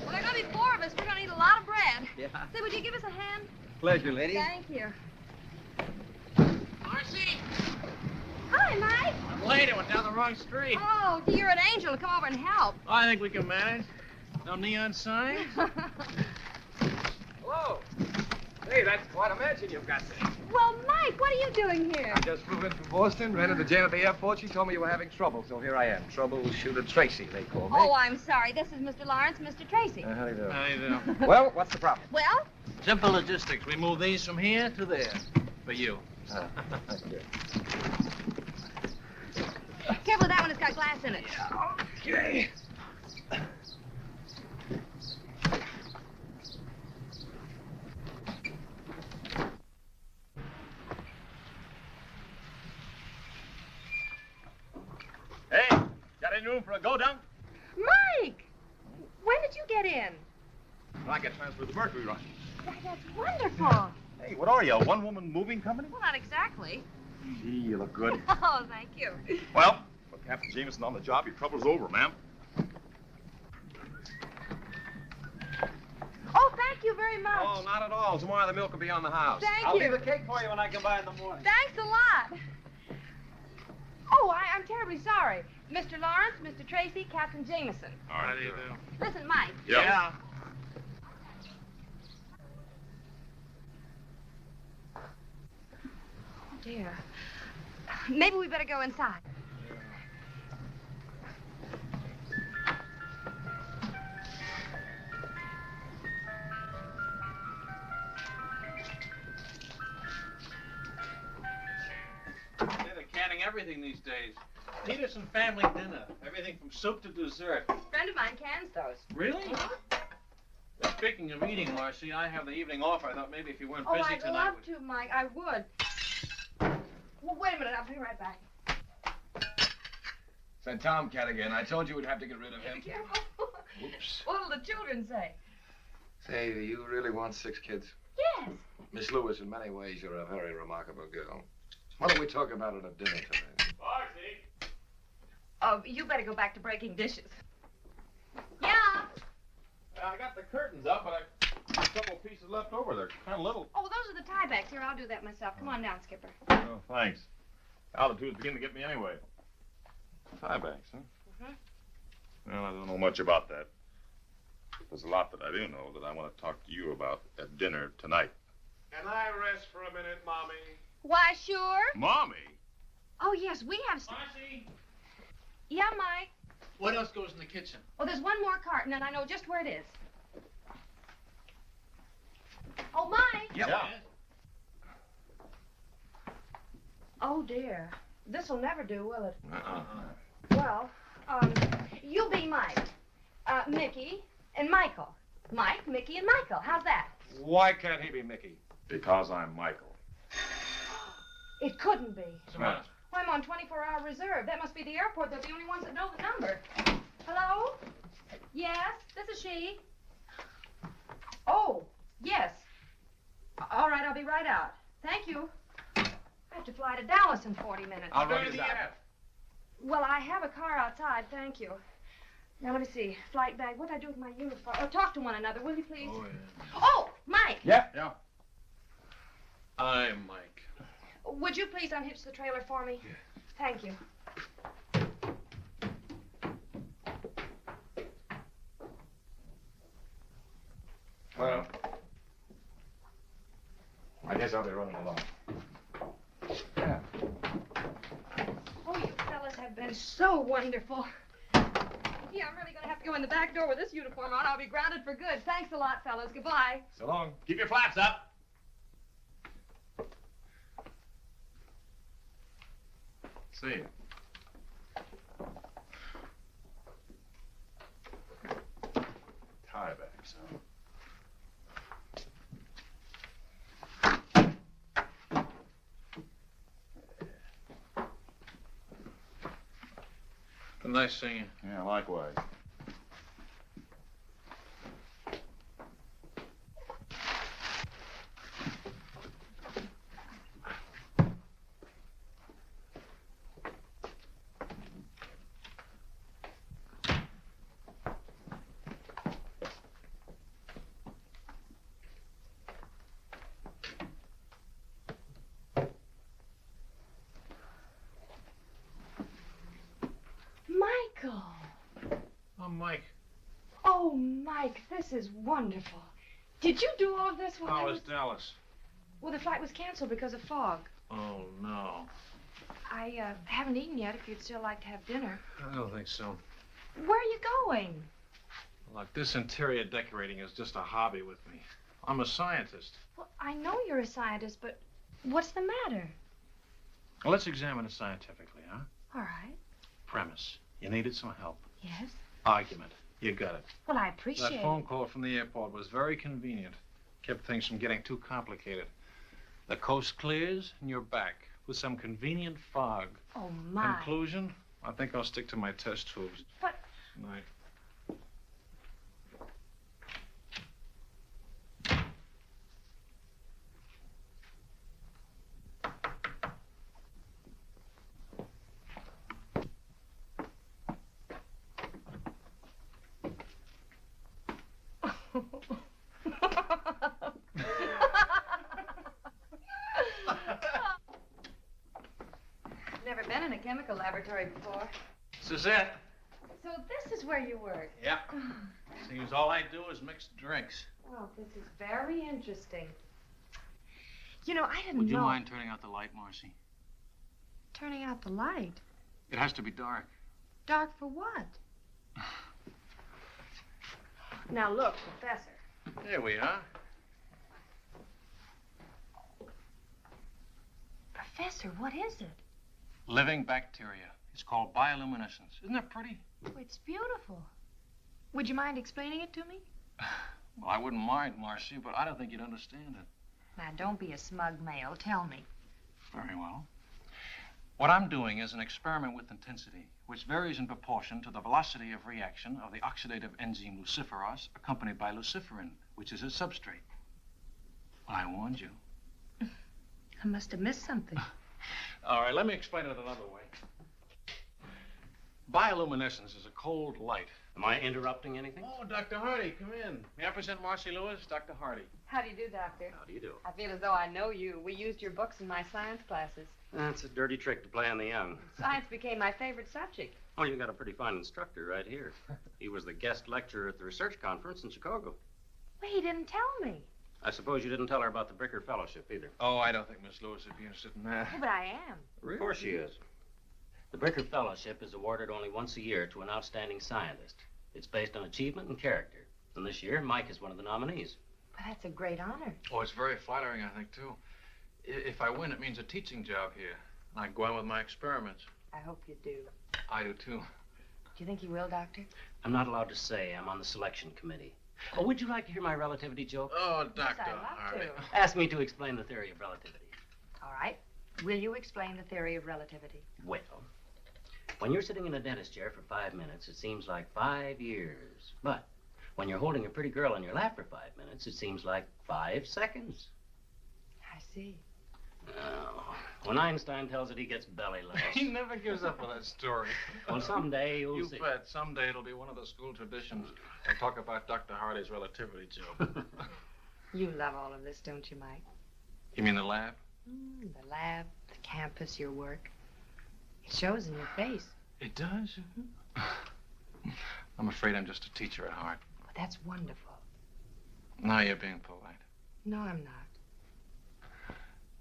S7: Well, there are going to be 4 of us. We're going to eat a lot of bread.
S4: Yeah.
S7: Say, would you give us a hand?
S4: Pleasure, lady.
S7: Thank you.
S4: Marcy!
S7: Hi, Mike.
S4: I'm late. I went down the wrong street.
S7: Oh, you're an angel. Come over and help.
S4: I think we can manage. No neon signs? Hello. Hey, that's quite a mansion you've got there.
S7: Well, Mike, what are you doing here?
S6: I just flew in from Boston, ran into Jane at the airport. She told me you were having trouble, so here I am. Troubleshooter Tracy, they call me.
S7: Oh, I'm sorry. This is Mr. Lawrence, Mr. Tracy.
S6: How do you do?
S4: How do you do?
S6: Well, what's the problem?
S7: Well?
S4: Simple logistics. We move these from here to there. For you.
S7: Careful with that one. It's got glass in it.
S6: Okay.
S4: Hey, got any room for a go-down?
S5: Mike! When did you get in?
S19: I get transferred to Mercury Run.
S5: That's wonderful.
S19: Hey, what are you, a one-woman moving company?
S5: Well, not exactly.
S19: Gee, you look good.
S5: Oh, thank you.
S19: Well, with Captain Jameson on the job, your trouble's over, ma'am.
S12: No, not at all. Tomorrow the milk will be on the house.
S17: I'll
S7: Thank
S17: leave
S7: you.
S17: a cake for you when I come by in the morning.
S7: Thanks a lot. Oh, I'm terribly sorry. Mr. Lawrence, Mr. Tracy, Captain Jameson.
S21: How do you do?
S7: Listen, Mike.
S21: Yeah.
S5: Oh, dear. Maybe we better go inside.
S21: They're canning everything these days. Peterson family dinner. Everything from soup to dessert.
S7: A friend of mine cans those.
S21: Really? Speaking of eating, Marcy, I have the evening off. I thought maybe if you weren't
S7: Oh,
S21: busy
S7: I'd
S21: tonight.
S7: love to, Mike. I would. Well, wait a minute. I'll be right back.
S12: Said Tomcat again. I told you we'd have to get rid of him.
S7: Be careful.
S12: Oops.
S7: What'll the children say?
S12: Say, do you really want 6 kids?
S7: Yes.
S12: Miss Lewis, in many ways, you're a very remarkable girl. Why don't we talk about it at dinner tonight?
S21: Marcy!
S7: Oh, you better go back to breaking dishes. Yeah.
S21: I got the curtains up, but I a couple pieces left over. They're kind of little.
S5: Oh, those are the tiebacks. Here, I'll do that myself. Come on down, Skipper.
S21: Oh, thanks. Altitude's beginning to get me anyway. Tiebacks, huh?
S5: Mm-hmm.
S20: Well, I don't know much about that. There's a lot that I do know that I want to talk to you about at dinner tonight.
S1: Can I rest for a minute, Mommy?
S7: Why, sure.
S20: Mommy?
S5: Oh, yes, we have...
S21: Marcy!
S5: Yeah, Mike?
S21: What else goes in the kitchen?
S5: Oh, there's one more carton, and I know just where it is. Oh, Mike!
S21: Yeah.
S5: Oh, dear. This'll never do, will it?
S21: Uh-uh.
S5: Well, you be Mike, Mickey, and Michael. Mike, Mickey, and Michael. How's that?
S12: Why can't he be Mickey?
S20: Because I'm Michael.
S5: It couldn't be.
S21: What's the matter?
S5: Well, I'm on 24-hour reserve. That must be the airport. They're the only ones that know the number. Hello? Yes, this is she. Oh, yes. All right, I'll be right out. Thank you. I have to fly to Dallas in 40 minutes.
S12: I'll run you down.
S5: Well, I have a car outside, thank you. Now, let me see. Flight bag. What did I do with my uniform? Oh, talk to one another, will you, please?
S21: Oh, yeah.
S5: Oh, Mike!
S12: Yeah?
S21: Yeah. I'm Mike.
S5: Would you please unhitch the trailer for me?
S21: Yeah.
S5: Thank you.
S12: Well, I guess I'll be running along. Yeah.
S5: Oh, you fellas have been so wonderful. Yeah, I'm really going to have to go in the back door with this uniform on. I'll be grounded for good. Thanks a lot, fellas. Goodbye.
S12: So long.
S21: Keep your flaps up.
S20: See you.
S21: Tiebacks, huh? Been nice seeing you.
S20: Yeah, likewise.
S5: Michael.
S21: I'm Mike.
S5: Oh, Mike, this is wonderful. Did you do all of this while I
S21: How
S5: was...
S21: is Dallas?
S5: Well, the flight was canceled because of fog.
S21: Oh, no.
S5: I haven't eaten yet if you'd still like to have dinner.
S21: I don't think so.
S5: Where are you going?
S21: Look, this interior decorating is just a hobby with me. I'm a scientist.
S5: Well, I know you're a scientist, but what's the matter?
S21: Well, let's examine it scientifically, huh?
S5: All right.
S21: Premise. You needed some help.
S5: Yes?
S21: Argument. You got it.
S5: Well, I appreciate
S21: That phone call from the airport was very convenient. Kept things from getting too complicated. The coast clears and you're back with some convenient fog.
S5: Oh, my.
S21: Conclusion? I think I'll stick to my test tubes.
S5: But...
S21: Night.
S2: laboratory before.
S21: Suzette.
S5: So this is where you work?
S21: Yeah. Seems all I do is mix drinks.
S5: Oh, this is very interesting. You know, I didn't
S21: Would
S5: know...
S21: you mind turning out the light, Marcy?
S5: Turning out the light?
S21: It has to be dark.
S5: Dark for what? Now look, Professor.
S21: There we are.
S5: Professor, what is it?
S21: Living bacteria. It's called bioluminescence. Isn't that pretty?
S5: Oh, it's beautiful. Would you mind explaining it to me?
S21: Well, I wouldn't mind, Marcy, but I don't think you'd understand it.
S5: Now, don't be a smug male. Tell me.
S21: Very well. What I'm doing is an experiment with intensity, which varies in proportion to the velocity of reaction of the oxidative enzyme luciferase, accompanied by luciferin, which is its substrate. Well, I warned you.
S5: I must have missed something.
S21: All right, let me explain it another way. Bioluminescence is a cold light.
S1: Am I interrupting anything?
S21: Oh, Dr. Hardy, come in. May I present Marcy Lewis, Dr. Hardy.
S2: How do you do, Doctor?
S1: How do you do?
S2: I feel as though I know you. We used your books in my science classes.
S1: That's a dirty trick to play on the young.
S2: Science became my favorite subject.
S1: Oh, you got a pretty fine instructor right here. He was the guest lecturer at the research conference in Chicago.
S5: Well, he didn't tell me.
S1: I suppose you didn't tell her about the Bricker Fellowship either.
S21: Oh, I don't think Miss Lewis would be interested in that.
S5: Oh, but I am.
S1: Really? Of course she is. The Bricker Fellowship is awarded only once a year to an outstanding scientist. It's based on achievement and character. And this year, Mike is one of the nominees.
S5: But that's a great honor.
S21: Oh, it's very flattering, I think, too. If I win, it means a teaching job here. And I can go on with my experiments.
S2: I hope you do.
S21: I do, too.
S2: Do you think you will, Doctor?
S1: I'm not allowed to say. I'm on the selection committee. Oh, would you like to hear my relativity joke?
S21: Oh, Dr.
S2: Yes, I'd love
S21: Hardy.
S2: to.
S1: Ask me to explain the theory of relativity.
S2: All right. Will you explain the theory of relativity?
S1: Well, when you're sitting in a dentist chair for 5 minutes, it seems like 5 years. But when you're holding a pretty girl in your lap for 5 minutes, it seems like 5 seconds.
S2: I see.
S1: Oh, when Einstein tells it, he gets belly laughs.
S21: He never gives up on that story.
S1: Well, someday you'll see.
S21: You bet. Someday it'll be one of the school traditions. I'll talk about Dr. Hardy's relativity joke.
S2: You love all of this, don't you, Mike?
S21: You mean the lab?
S2: The lab, the campus, your work. It shows in your face.
S21: It does? I'm afraid I'm just a teacher at heart.
S2: Well, that's wonderful.
S21: Now you're being polite.
S2: No, I'm not.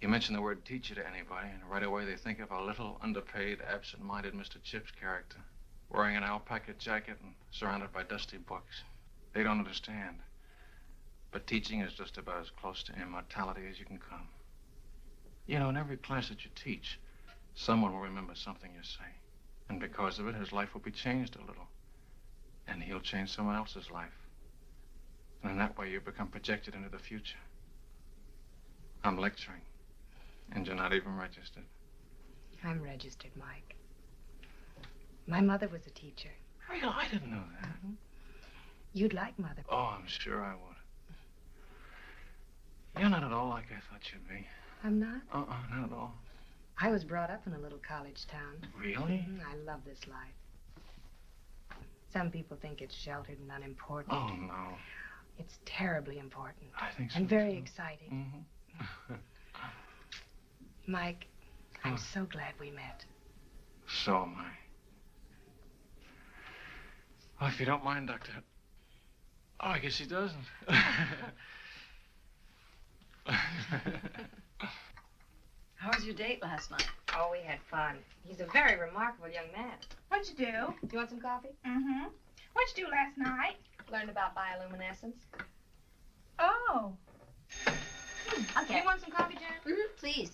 S21: You mention the word teacher to anybody, and right away they think of a little, underpaid, absent-minded Mr. Chips character, wearing an alpaca jacket and surrounded by dusty books. They don't understand. But teaching is just about as close to immortality as you can come. You know, in every class that you teach, someone will remember something you say. And because of it, his life will be changed a little. And he'll change someone else's life. And in that way, you become projected into the future. I'm lecturing. And you're not even registered.
S2: I'm registered, Mike. My mother was a teacher.
S21: Really? I didn't know that.
S2: Mm-hmm. You'd like Mother.
S21: Oh, I'm sure I would. You're not at all like I thought you'd be.
S2: I'm not?
S21: Not at all.
S2: I was brought up in a little college town.
S21: Really?
S2: I love this life. Some people think it's sheltered and unimportant.
S21: Oh, no.
S2: It's terribly important.
S21: I think so.
S2: And very
S21: too.
S2: exciting.
S21: Mm-hmm.
S2: Mike, I'm so glad we met.
S21: So am I. Oh, if you don't mind, Doctor. Oh, I guess he doesn't.
S2: How was your date last night? Oh, we had fun. He's a very remarkable young man.
S14: What'd you do?
S2: Do you want some coffee?
S14: Mm-hmm. What'd you do last night?
S2: Learned about bioluminescence.
S14: Oh.
S2: Okay. You want some coffee, Jan?
S8: Mm-hmm, please.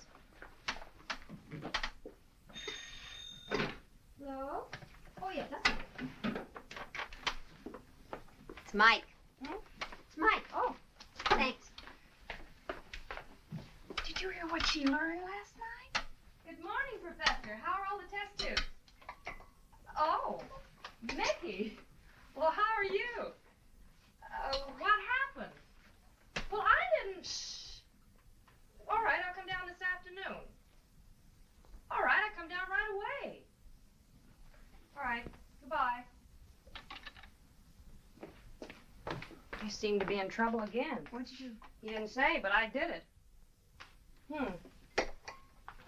S2: Hello? Oh, yeah, that's it.
S8: It's Mike.
S2: Hmm?
S8: It's Mike.
S14: Oh.
S8: Thanks.
S14: Did you hear what she learned last night?
S5: Good morning, Professor. How are all the test tubes? Oh, Mickey. Well, how are you? What happened? Well, I didn't... Shh. All right, I'll come down this afternoon. All right, I'll come down right away. All right, goodbye.
S2: You seem to be in trouble again.
S14: What'd you do?
S2: You didn't say, but I did it.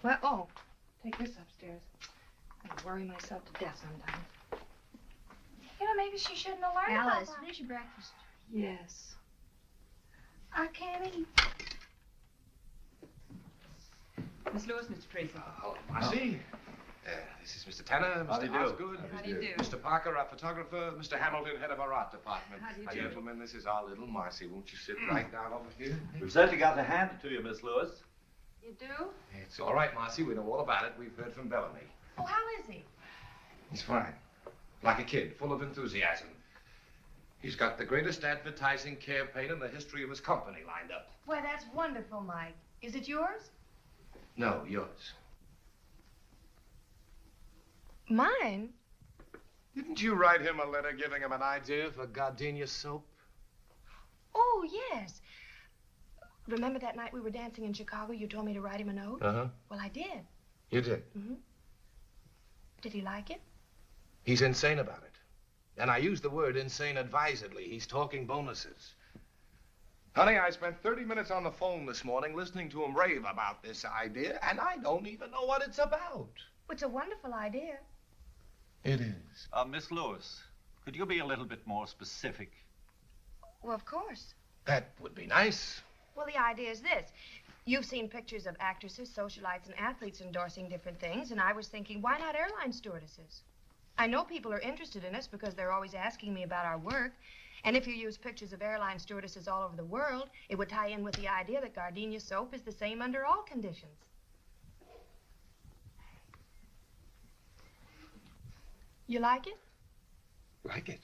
S2: Well, oh, take this upstairs.
S5: I worry myself to death sometimes.
S14: You know, maybe she shouldn't have learned
S7: Alice,
S14: about that.
S7: finish your breakfast.
S5: Yes.
S14: I can't eat.
S7: Miss Lewis, Mr. Tracy.
S12: Hello, Marcy. This is Mr. Tanner,
S10: How do
S12: Mr.
S10: you do?
S12: Osgood.
S7: How do you do?
S12: Mr. Parker, our photographer. Mr. Hamilton, head of our art department.
S7: How do you do?
S12: Gentlemen, this is our little Marcy. Won't you sit right down over here?
S10: We've certainly got to hand it to you, Miss Lewis.
S5: You do?
S12: It's all right, Marcy. We know all about it. We've heard from Bellamy.
S5: Oh, how is he?
S12: He's fine. Like a kid, full of enthusiasm. He's got the greatest advertising campaign in the history of his company lined up.
S5: Why, that's wonderful, Mike. Is it yours?
S12: No, yours.
S5: Mine?
S12: Didn't you write him a letter giving him an idea for gardenia soap?
S5: Oh, yes. Remember that night we were dancing in Chicago? You told me to write him a note?
S12: Uh-huh.
S5: Well, I did.
S12: You did?
S5: Mm-hmm. Did he like it?
S12: He's insane about it. And I use the word insane advisedly. He's talking bonuses. Honey, I spent 30 minutes on the phone this morning listening to him rave about this idea, and I don't even know what it's about.
S5: It's a wonderful idea.
S12: It is.
S10: Miss Lewis, could you be a little bit more specific?
S5: Well, of course.
S12: That would be nice.
S5: Well, the idea is this. You've seen pictures of actresses, socialites, and athletes endorsing different things, and I was thinking, why not airline stewardesses? I know people are interested in us because they're always asking me about our work, and if you use pictures of airline stewardesses all over the world, it would tie in with the idea that gardenia soap is the same under all conditions. You like it?
S12: Like it?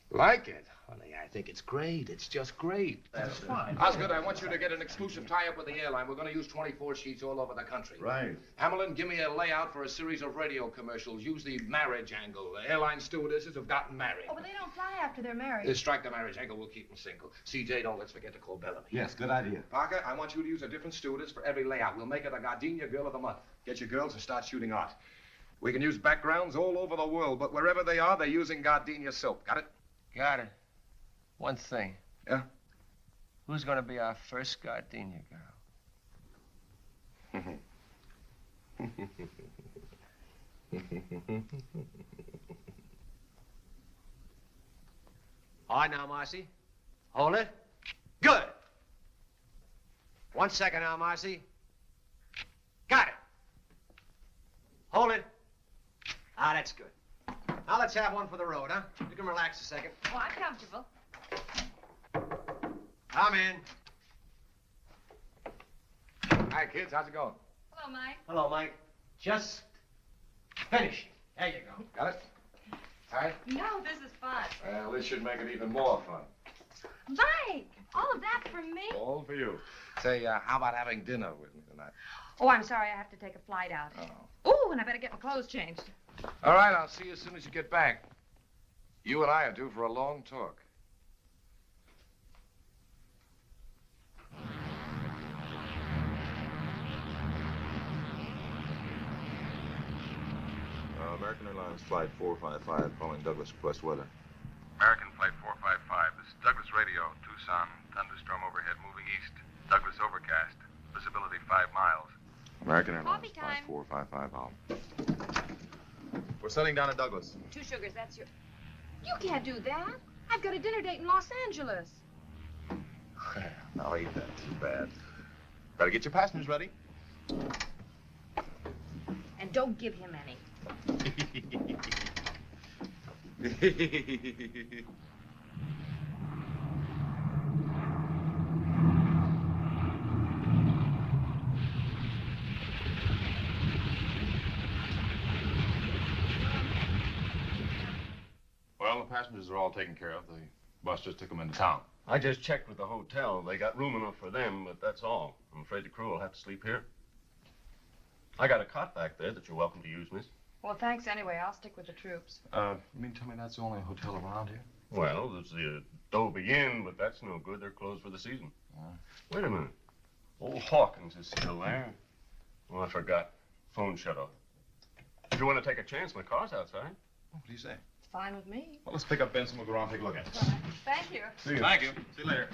S12: Like it? Honey, I think it's great. It's just great.
S10: That's fine.
S12: Osgood, I want you to get an exclusive tie-up with the airline. We're going to use 24 sheets all over the country.
S16: Right.
S12: Hamilton, give me a layout for a series of radio commercials. Use the marriage angle. The airline stewardesses have gotten married.
S5: Oh, but they don't fly after they're married.
S12: Strike the marriage angle. We'll keep them single. CJ, don't let's forget to call Bellamy.
S10: Yes, good idea.
S12: Parker, I want you to use a different stewardess for every layout. We'll make her the Gardenia Girl of the Month. Get your girls and start shooting art. We can use backgrounds all over the world, but wherever they are, they're using Gardenia soap. Got it?
S4: Got it. One thing.
S12: Yeah?
S4: Who's going to be our first gardenia girl? All right now, Marcy. Hold it. Good. 1 second now, Marcy. Got it. Hold it. Ah, that's good. Now let's have one for the road, huh? You can relax a second.
S7: Oh, I'm comfortable.
S4: Come in.
S12: Hi, kids. How's it going?
S7: Hello, Mike.
S4: Hello, Mike. Just finish. There you go.
S12: Got it? All right?
S7: No, this is fun.
S12: Well, this should make it even more fun.
S5: Mike, all of that for me?
S12: All for you. Say, how about having dinner with me tonight?
S7: Oh, I'm sorry. I have to take a flight out.
S12: Oh.
S7: Ooh, and I better get my clothes changed.
S12: All right, I'll see you as soon as you get back. You and I are due for a long talk.
S20: American Airlines Flight 455 calling Douglas, request weather.
S9: American Flight 455, this is Douglas Radio, Tucson, thunderstorm overhead moving east. Douglas overcast, visibility 5 miles.
S20: American Airlines
S5: Coffee
S20: Flight
S5: time.
S20: 455 out. We're setting down at Douglas.
S7: 2 sugars, that's your...
S5: You can't do that. I've got a dinner date in Los Angeles.
S20: Now, ain't that too bad. Better get your passengers ready.
S7: And don't give him any.
S20: Well, the passengers are all taken care of. The bus just took them into town.
S1: I just checked with the hotel. They got room enough for them, but that's all. I'm afraid the crew will have to sleep here. I got a cot back there that you're welcome to use, miss.
S2: Well, thanks anyway. I'll stick with the troops.
S20: You mean tell me that's the only hotel around here?
S1: Well, there's the Adobe Inn, but that's no good. They're closed for the season. Wait a minute. Old Hawkins is still there. Oh, I forgot. Phone shut off. If you want to take a chance, my car's outside.
S20: What do you say?
S2: It's fine with me.
S20: Well, let's pick up Benson. We'll go around and take a look at it.
S2: Thank you.
S20: See you. Thank you. See you later.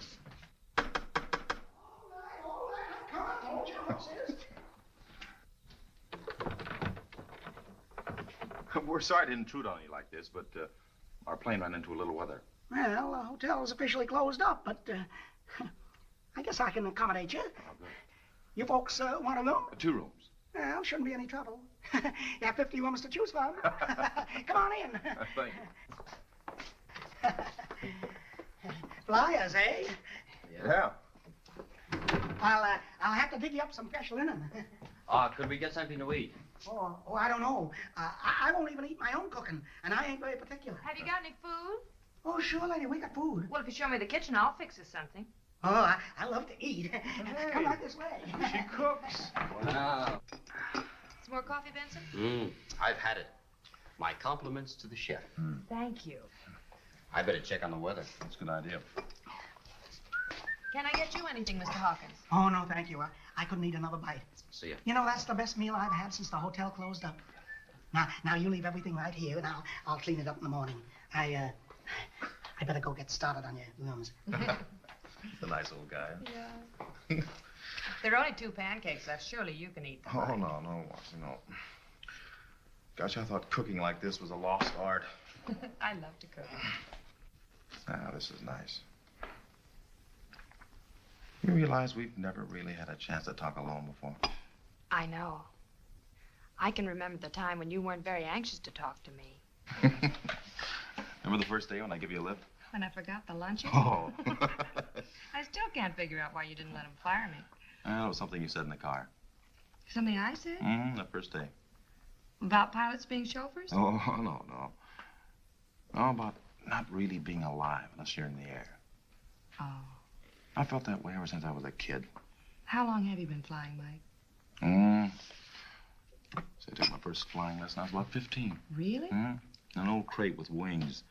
S10: We're sorry to intrude on you like this, but our plane ran into a little weather.
S18: Well, the hotel is officially closed up, but I guess I can accommodate you.
S10: Oh, good.
S18: You folks want a room?
S10: 2 rooms.
S18: Well, shouldn't be any trouble. You have 50 rooms to choose from. Come on in.
S10: Thank you.
S18: Flyers, eh?
S10: Yeah.
S18: I'll have to dig you up some fresh linen.
S22: Could we get something to eat?
S18: Oh, I don't know. I won't even eat my own cooking, and I ain't very particular.
S5: Have you got any food?
S18: Oh, sure, lady, we got food.
S5: Well, if you show me the kitchen, I'll fix us something.
S18: Oh, I love to eat. Come right this way.
S10: She cooks.
S22: Wow.
S5: Some more coffee, Benson?
S22: I've had it. My compliments to the chef.
S5: Thank you.
S22: I better check on the weather.
S10: That's a good idea.
S5: Can I get you anything, Mr. Hawkins?
S18: Oh, no, thank you. I couldn't eat another bite.
S22: See ya.
S18: You know, that's the best meal I've had since the hotel closed up. Now you leave everything right here, and I'll clean it up in the morning. I better go get started on your rooms.
S10: He's a nice old guy.
S5: Yeah. There are only 2 pancakes left. Surely you can eat them.
S10: Oh, no, Marcy, no. Gosh, I thought cooking like this was a lost art.
S5: I love to cook.
S10: Ah, this is nice. You realize we've never really had a chance to talk alone before?
S5: I know. I can remember the time when you weren't very anxious to talk to me.
S10: Remember the first day when I gave you a lift?
S5: When I forgot the luncheon?
S10: Oh.
S5: I still can't figure out why you didn't let him fire me.
S10: It was something you said in the car.
S5: Something I said?
S10: The first day.
S5: About pilots being chauffeurs?
S10: Oh, no. No, about not really being alive unless you're in the air.
S5: Oh.
S10: I felt that way ever since I was a kid.
S5: How long have you been flying, Mike?
S10: So I took my first flying lesson. I was about 15.
S5: Really?
S10: An old crate with wings.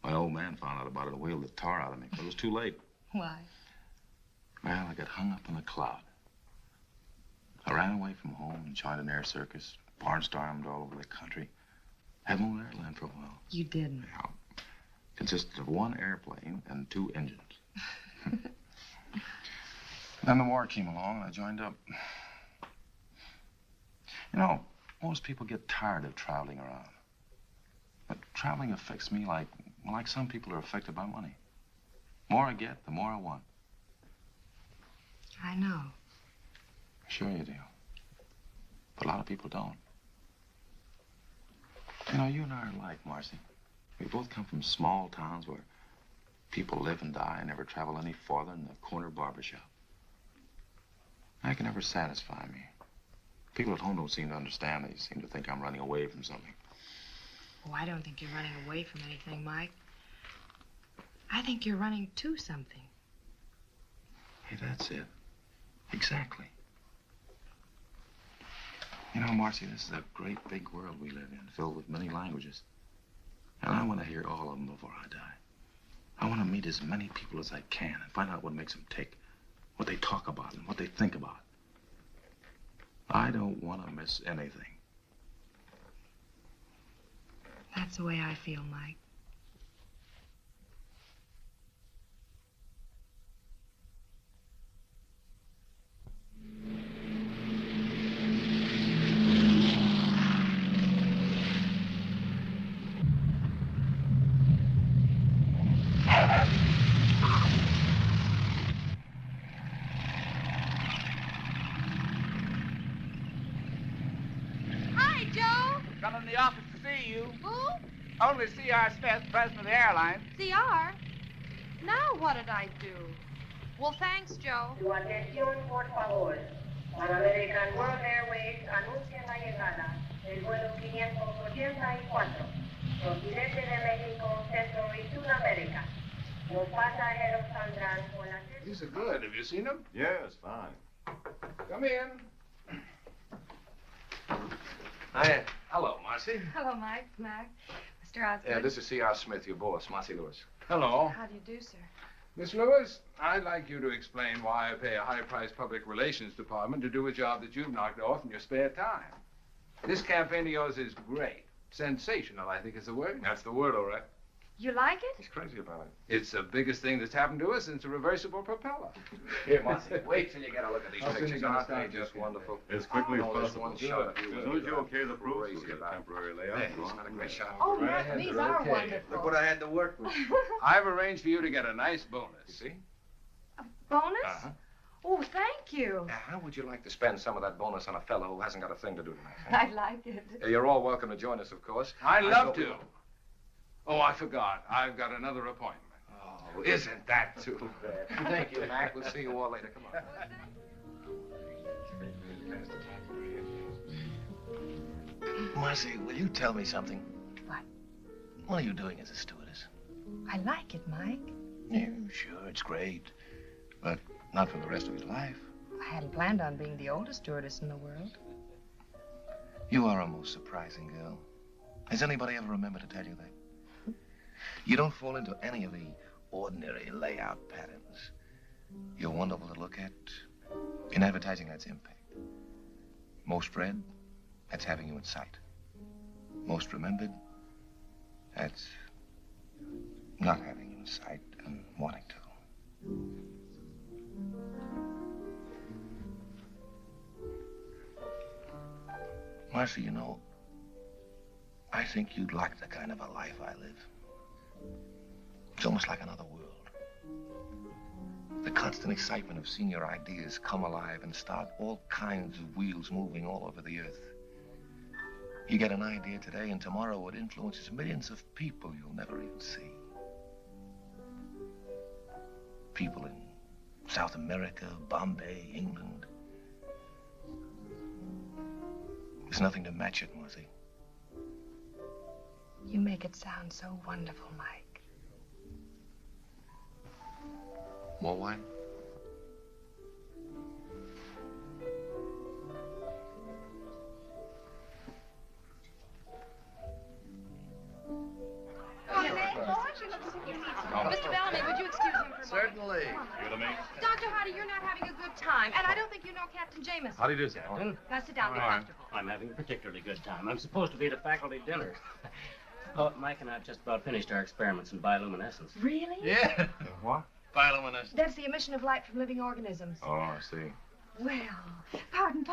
S10: My old man found out about it and whaled the tar out of me, but it was too late.
S5: Why?
S10: Well, I got hung up in a cloud. I ran away from home and joined an air circus, barnstormed all over the country. Had my own airline for a while.
S5: You didn't?
S10: Yeah. Consisted of 1 airplane and 2 engines. Then the war came along and I joined up. You know, most people get tired of traveling around. But traveling affects me like some people are affected by money. The more I get, the more I want.
S5: I know.
S10: Sure you do. But a lot of people don't. You know, you and I are alike, Marcy. We both come from small towns where people live and die and never travel any farther than the corner barbershop. That can never satisfy me. People at home don't seem to understand. They seem to think I'm running away from something.
S5: Oh, I don't think you're running away from anything, Mike. I think you're running to something.
S10: Hey, that's it. Exactly. You know, Marcy, this is a great big world we live in, filled with many languages. And I want to hear all of them before I die. I want to meet as many people as I can and find out what makes them tick, what they talk about and what they think about. I don't want to miss anything.
S5: That's the way I feel, Mike.
S7: Hi, Joe.
S23: Come in the office to see you.
S7: Who?
S23: Only C.R. Smith, president of the airline.
S5: CR? Now what did I do? Well, thanks, Joe.
S24: Su atención, por favor. Para American World Airways anuncia la llegada del vuelo 584, procedente de México, Centro y Sudamérica. Los pasajeros saldrán por la...
S12: These are good. Have you seen them?
S10: Yes, fine.
S12: Come in. Hi. Hello, Marcy.
S5: Hello, Mike. Mac. Mr. Osgood.
S12: Yeah, this is C.R. Smith, your boss, Marcy Lewis.
S17: Hello.
S5: How do you do, sir?
S17: Miss Lewis, I'd like you to explain why I pay a high-priced public relations department to do a job that you've knocked off in your spare time. This campaign of yours is great. Sensational, I think is the word.
S12: That's the word, all right.
S5: You like it?
S12: He's crazy about it. It's the biggest thing that's happened to us since a reversible propeller.
S4: Here, Marcy, wait till you get a look at these
S12: How soon
S4: pictures.
S12: you gonna
S4: Aren't
S12: start
S4: they just wonderful?
S20: As quickly as
S4: Oh, this
S20: possible.
S4: one shot.
S20: As soon as you okay the proof, we'll get a temporary layout.
S4: Hey, it's not a great shot.
S5: Oh, yes, these are
S4: Okay.
S5: wonderful.
S4: Look what I had to work with.
S12: I've arranged for you to get a nice bonus. See?
S5: Bonus?
S12: Uh-huh.
S5: Oh, thank you.
S12: Now, how would you like to spend some of that bonus on a fellow who hasn't got a thing to do tonight?
S5: I'd like it.
S12: You're all welcome to join us, of course.
S4: I'd love to.
S12: Oh, I forgot. I've got another appointment. Oh, isn't that too bad? Thank you, Mac. We'll see you all later. Come on.
S10: Marcy, will you tell me something?
S5: What?
S10: What are you doing as a stewardess?
S5: I like it, Mike.
S10: Yeah, sure, it's great. But not for the rest of your life.
S5: I hadn't planned on being the oldest stewardess in the world.
S10: You are a most surprising girl. Has anybody ever remembered to tell you that? You don't fall into any of the ordinary layout patterns. You're wonderful to look at. In advertising, that's impact. Most read, that's having you in sight. Most remembered, that's not having you in sight and wanting to. Marcy, you know, I think you'd like the kind of a life I live. It's almost like another world. The constant excitement of seeing your ideas come alive and start all kinds of wheels moving all over the earth. You get an idea today, and tomorrow it influences millions of people you'll never even see. People in South America, Bombay, England. There's nothing to match it, Marcy.
S5: You make it sound so wonderful, Mike.
S10: More wine?
S5: Mr. Bellamy, would you excuse him for a moment?
S19: Certainly.
S5: Dr. Hardy, you're not having a good time, and I don't think you know Captain Jameson.
S3: How do you do, Captain?
S5: Now sit down, be comfortable.
S3: I'm having a particularly good time. I'm supposed to be at a faculty dinner. Oh, Mike and I have just about finished our experiments in bioluminescence.
S5: Really?
S3: Yeah.
S10: What?
S3: Bioluminescence.
S5: That's the emission of light from living organisms.
S10: Oh, I see.
S5: Well, pardon.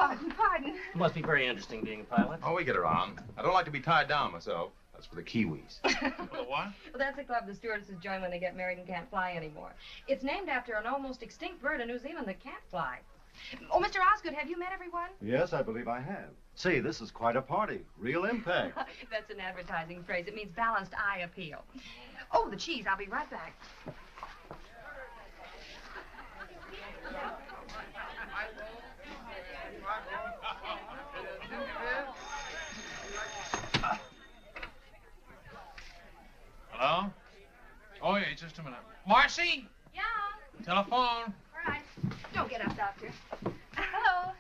S3: It must be very interesting being a pilot.
S10: Oh, we get around. I don't like to be tied down myself. That's for the Kiwis.
S3: What?
S5: Well, that's a club the stewardesses join when they get married and can't fly anymore. It's named after an almost extinct bird in New Zealand that can't fly. Oh, Mr. Osgood, have you met everyone?
S17: Yes, I believe I have. Say, this is quite a party. Real impact.
S5: That's an advertising phrase. It means balanced eye appeal. Oh, the cheese. I'll be right back.
S21: Hello? Oh, yeah, just a minute. Marcy?
S5: Yeah?
S21: Telephone.
S5: All right. Don't get up, Doctor. Hello?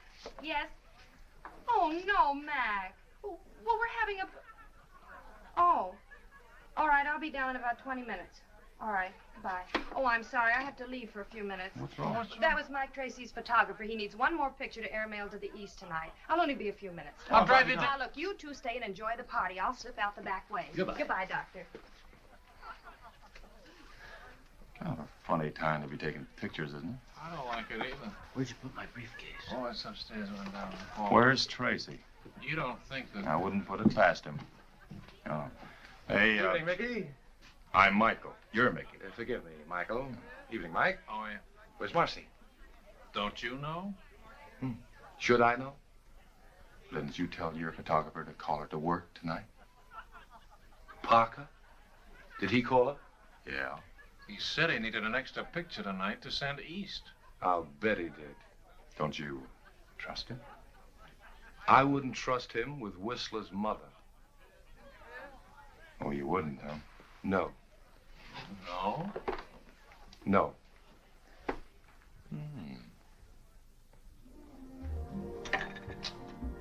S5: Yes? Oh, no, Mac. Oh, well, we're having a... Oh. All right, I'll be down in about 20 minutes. All right, bye. Oh, I'm sorry. I have to leave for a few minutes.
S21: What's wrong?
S5: That was Mike Tracy's photographer. He needs one more picture to airmail to the east tonight. I'll only be a few minutes.
S21: I'll drive you down.
S5: Now, look, you two stay and enjoy the party. I'll slip out the back way.
S21: Goodbye.
S5: Goodbye, Doctor.
S10: Kind of a funny time to be taking pictures, isn't it?
S21: I don't like it either.
S3: Where'd you put my briefcase?
S21: Oh, it's upstairs and down the hall.
S10: Where's Tracy?
S21: You don't think that...
S10: I wouldn't put it past him. Oh. Hey,
S12: Evening, Mickey.
S10: I'm Michael. You're Mickey.
S12: Forgive me, Michael. Evening, Mike.
S21: Oh, yeah.
S12: Where's Marcy?
S21: Don't you know?
S12: Should I know?
S10: Didn't you tell your photographer to call her to work tonight?
S12: Parker? Did he call her?
S10: Yeah.
S21: He said he needed an extra picture tonight to send east.
S12: I'll bet he did.
S10: Don't you trust him?
S12: I wouldn't trust him with Whistler's mother.
S10: Oh, you wouldn't, huh?
S12: No.
S21: No?
S12: No.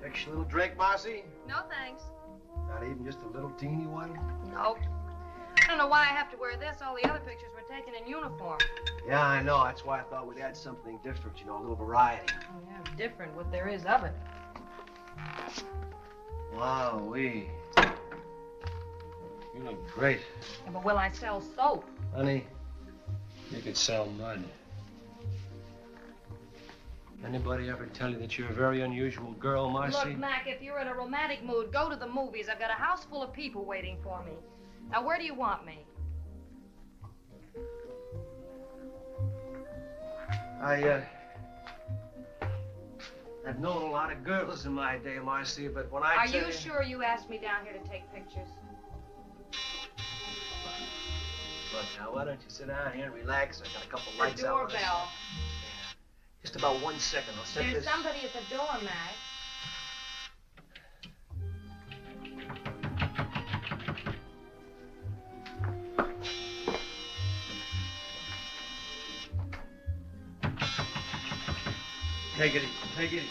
S4: Extra little drink, Marcy?
S5: No, thanks.
S4: Not even just a little teeny one?
S5: Nope. I don't know why I have to wear this. All the other pictures were taken in uniform.
S4: Yeah, I know. That's why I thought we'd add something different, you know, a little variety.
S5: Yeah, different what there is of it.
S4: Wow-wee.
S1: You look great.
S2: Yeah, but will I sell soap?
S1: Honey, you could sell mud. Anybody ever tell you that you're a very unusual girl, Marcy?
S2: Look, Mac, if you're in a romantic mood, go to the movies. I've got a house full of people waiting for me. Now, where do you want me?
S1: I've known a lot of girls in my day, Marcy, but when I
S2: Are
S1: tell
S2: you sure you asked me down here to take pictures?
S1: Look, now, why don't you sit down here and relax? I got a couple lights
S2: The
S1: out.
S2: doorbell.
S1: Just about 1 second. I'll set
S2: There's
S1: this.
S2: somebody at the door, Mac.
S1: Take it easy. Take it easy.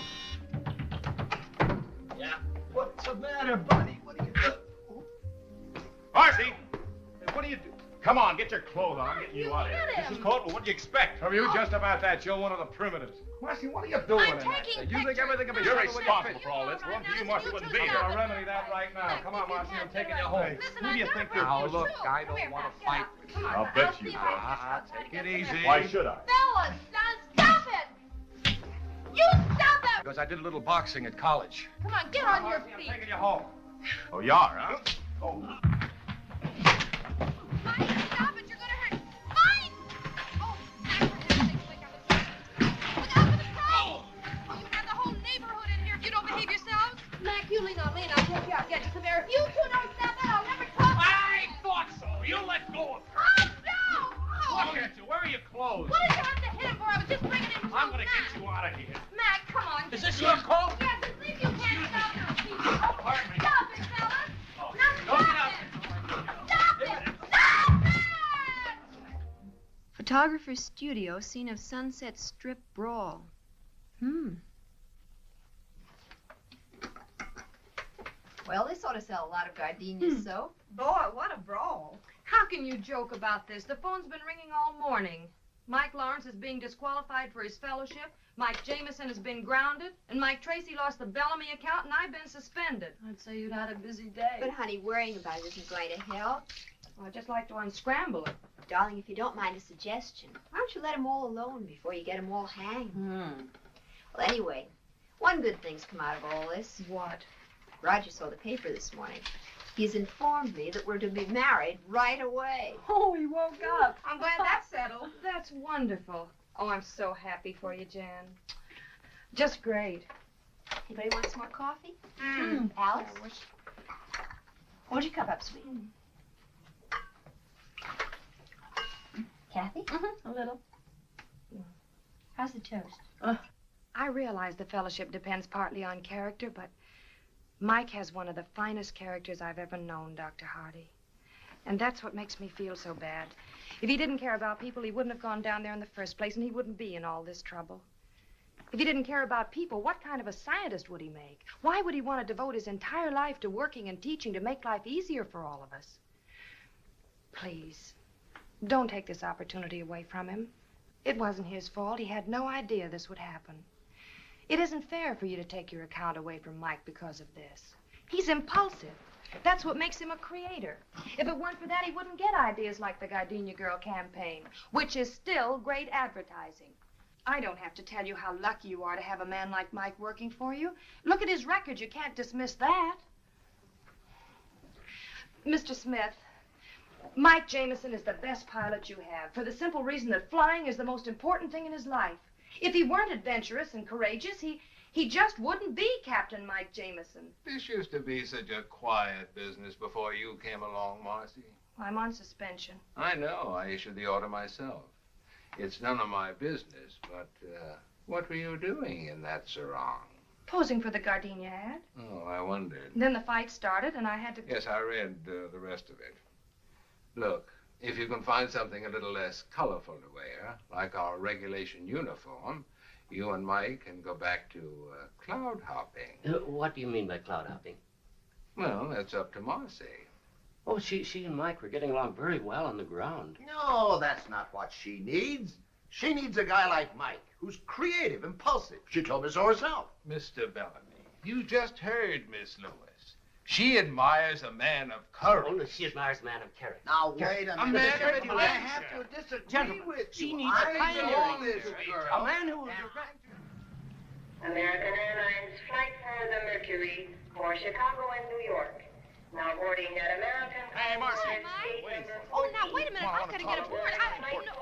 S1: Yeah. What's the matter, buddy? What are you doing?
S20: Marcy! Hey, what do you do? Come on, get your clothes on. I'm getting you out of here. This is cold, but what do you expect?
S12: From you, just about that. You're one of the primitives. Marcy, what are you doing in that thing? You think everything can be
S20: You're
S12: settled with
S20: responsible for all this. Well, you, Marcy, wouldn't be
S12: I'm
S20: here.
S12: gonna remedy that right now. Come on, Marcy, I'm taking you home.
S20: Who do you think you're
S12: Now,
S20: pushing?
S12: look, I don't want to fight with you.
S20: I'll bet you will.
S12: Take it easy.
S20: Why should I?
S7: Phyllis, now stop it! You stop it!
S12: Because I did a little boxing at college.
S7: Come on, get on your
S12: I'm
S7: feet.
S12: taking you home.
S20: Oh, you are, huh? Oh.
S7: Mike, stop it, you're gonna hurt. Mike! Oh, Mac, for heaven's sake, wake up. Look out for the crow! You have the whole neighborhood in here if you don't behave yourselves. Mac, you lean on me and I'll take you out. Get you some air. If you two don't stop it, I'll never talk.
S20: I thought so. You let go of her.
S7: Oh, no!
S20: Look at you. Where are your clothes?
S7: What did you have to hit him for? I was just bringing him
S20: I'm going to get you out of here.
S7: Mac, come on.
S20: Is this your coat?
S7: Yes, it's if you can't stop your feet.
S20: Oh, pardon me.
S7: Stop it, fellas.
S20: Oh,
S7: Now
S20: don't
S7: stop
S20: get out.
S7: it. Stop it. Stop it!
S6: Photographer's studio, scene of Sunset Strip brawl.
S7: Well, this ought to sell a lot of gardenias soap.
S2: Boy, what a brawl. How can you joke about this? The phone's been ringing all morning. Mike Lawrence is being disqualified for his fellowship. Mike Jameson has been grounded. And Mike Tracy lost the Bellamy account, and I've been suspended. I'd say you'd had a busy day.
S6: But, honey, worrying about it isn't going to help.
S2: Well, I'd just like to unscramble it.
S6: Darling, if you don't mind a suggestion, why don't you let them all alone before you get them all hanged? Well, anyway, one good thing's come out of all this.
S2: What?
S6: Roger saw the paper this morning. He's informed me that we're to be married right away.
S2: Oh, he woke up.
S7: I'm glad that's settled.
S2: That's wonderful. Oh, I'm so happy for you, Jan. Just great.
S6: Anybody want some more coffee? Alice? Hold your cup up, sweet. Kathy?
S2: A little.
S6: How's the toast?
S2: I realize the fellowship depends partly on character, but Mike has one of the finest characters I've ever known, Dr. Hardy. And that's what makes me feel so bad. If he didn't care about people, he wouldn't have gone down there in the first place, and he wouldn't be in all this trouble. If he didn't care about people, what kind of a scientist would he make? Why would he want to devote his entire life to working and teaching to make life easier for all of us? Please, don't take this opportunity away from him. It wasn't his fault. He had no idea this would happen. It isn't fair for you to take your account away from Mike because of this. He's impulsive. That's what makes him a creator. If it weren't for that, he wouldn't get ideas like the Gardenia Girl campaign, which is still great advertising. I don't have to tell you how lucky you are to have a man like Mike working for you. Look at his record. You can't dismiss that. Mr. Smith, Mike Jameson is the best pilot you have, for the simple reason that flying is the most important thing in his life. If he weren't adventurous and courageous, he just wouldn't be Captain Mike Jameson.
S12: This used to be such a quiet business before you came along, Marcy.
S2: I'm on suspension.
S12: I know. I issued the order myself. It's none of my business, but what were you doing in that sarong?
S2: Posing for the Gardenia ad.
S12: Oh, I wondered.
S2: Then the fight started, and I had to...
S12: Yes, I read the rest of it. Look, if you can find something a little less colorful to wear, like our regulation uniform, you and Mike can go back to cloud hopping.
S3: What do you mean by cloud hopping?
S12: Well, that's up to Marcy.
S3: Oh, she and Mike were getting along very well on the ground.
S16: No, that's not what she needs. She needs a guy like Mike, who's creative, impulsive. She told me so herself.
S12: Mr. Bellamy, you just heard Miss Lewis. She admires a man of courage.
S3: Only she admires a man of character.
S16: Now, wait a minute. I have to disagree
S3: Gentlemen,
S16: with you.
S3: she needs
S16: I
S3: a
S16: know
S3: pioneering
S16: this
S3: girl.
S16: girl.
S3: A man who will
S24: American Airlines flight for the Mercury for Chicago and New York. Now boarding at American.
S20: Hey, Marcy.
S7: Oh, now, wait a minute. I've got to get aboard. I don't know.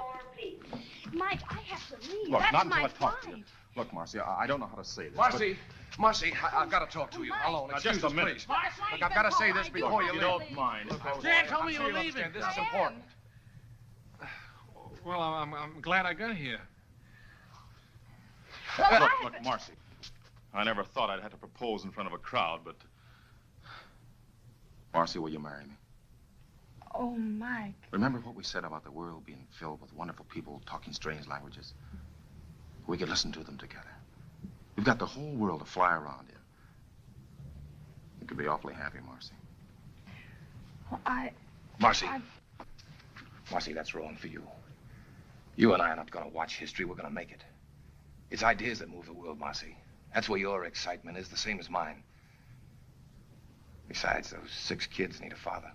S7: Mike, I have to leave.
S10: Look,
S7: That's
S10: not until
S7: my
S10: I talk to you.
S7: flight.
S10: Look, Marcy, I don't know how to say this.
S12: Marcy, I've got to talk to you. Alone.
S20: Now,
S12: Excuse
S20: just a
S12: us,
S20: minute.
S12: please. Look, I've got to say this before you
S20: You
S12: leave.
S20: don't mind.
S12: Dan, tell me you're leaving. This is important.
S21: Well, I'm glad I got here.
S20: Look, Marcy. I never thought I'd have to propose in front of a crowd, but...
S10: Marcy, will you marry me?
S2: Oh, Mike.
S10: Remember what we said about the world being filled with wonderful people talking strange languages? We could listen to them together. We've got the whole world to fly around in. You could be awfully happy, Marcy.
S2: Well,
S12: Marcy, that's wrong for you. You and I are not going to watch history. We're going to make it. It's ideas that move the world, Marcy. That's where your excitement is, the same as mine. Besides, those 6 kids need a father.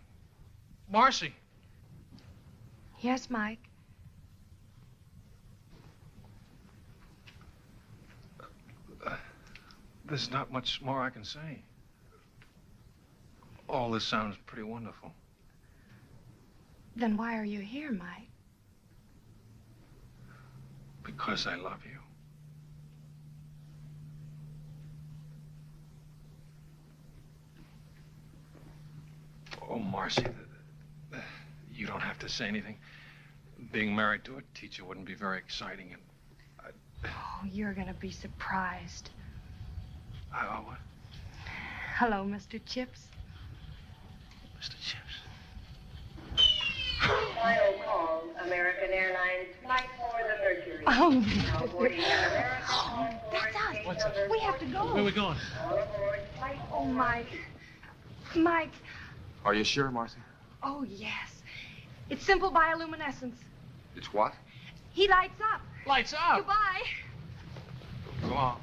S21: Marcy.
S2: Yes, Mike.
S21: There's not much more I can say. All this sounds pretty wonderful.
S2: Then why are you here, Mike?
S21: Because I love you. Oh, Marcy, you don't have to say anything. Being married to a teacher wouldn't be very exciting, and
S2: Oh, you're gonna be surprised.
S21: what?
S2: Hello, Mr. Chips.
S21: Mr. Chips.
S24: Final call, American Airlines flight for the Mercury.
S2: Oh,
S24: Now boarding at American.
S2: That's us.
S21: What's up?
S2: We have to go.
S21: Where are we going?
S24: All aboard flight.
S2: Oh, Mike. Mike.
S10: Are you sure, Marcy?
S2: Oh, yes. It's simple bioluminescence.
S12: It's what?
S2: He lights up.
S21: Lights up.
S2: Goodbye.
S12: Go on.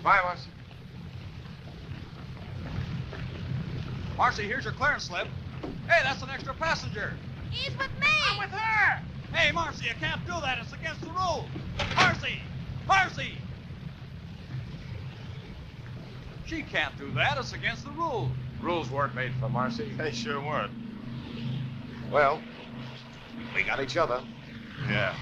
S12: Bye, Marcy.
S17: Marcy, here's your clearance slip. Hey, that's an extra passenger.
S7: He's with me.
S17: I'm with her. Hey, Marcy, you can't do that. It's against the rules. Marcy! Marcy! She can't do that. It's against the rules.
S12: Rules weren't made for Marcy.
S20: They sure weren't.
S12: Well, we got each other.
S20: Yeah.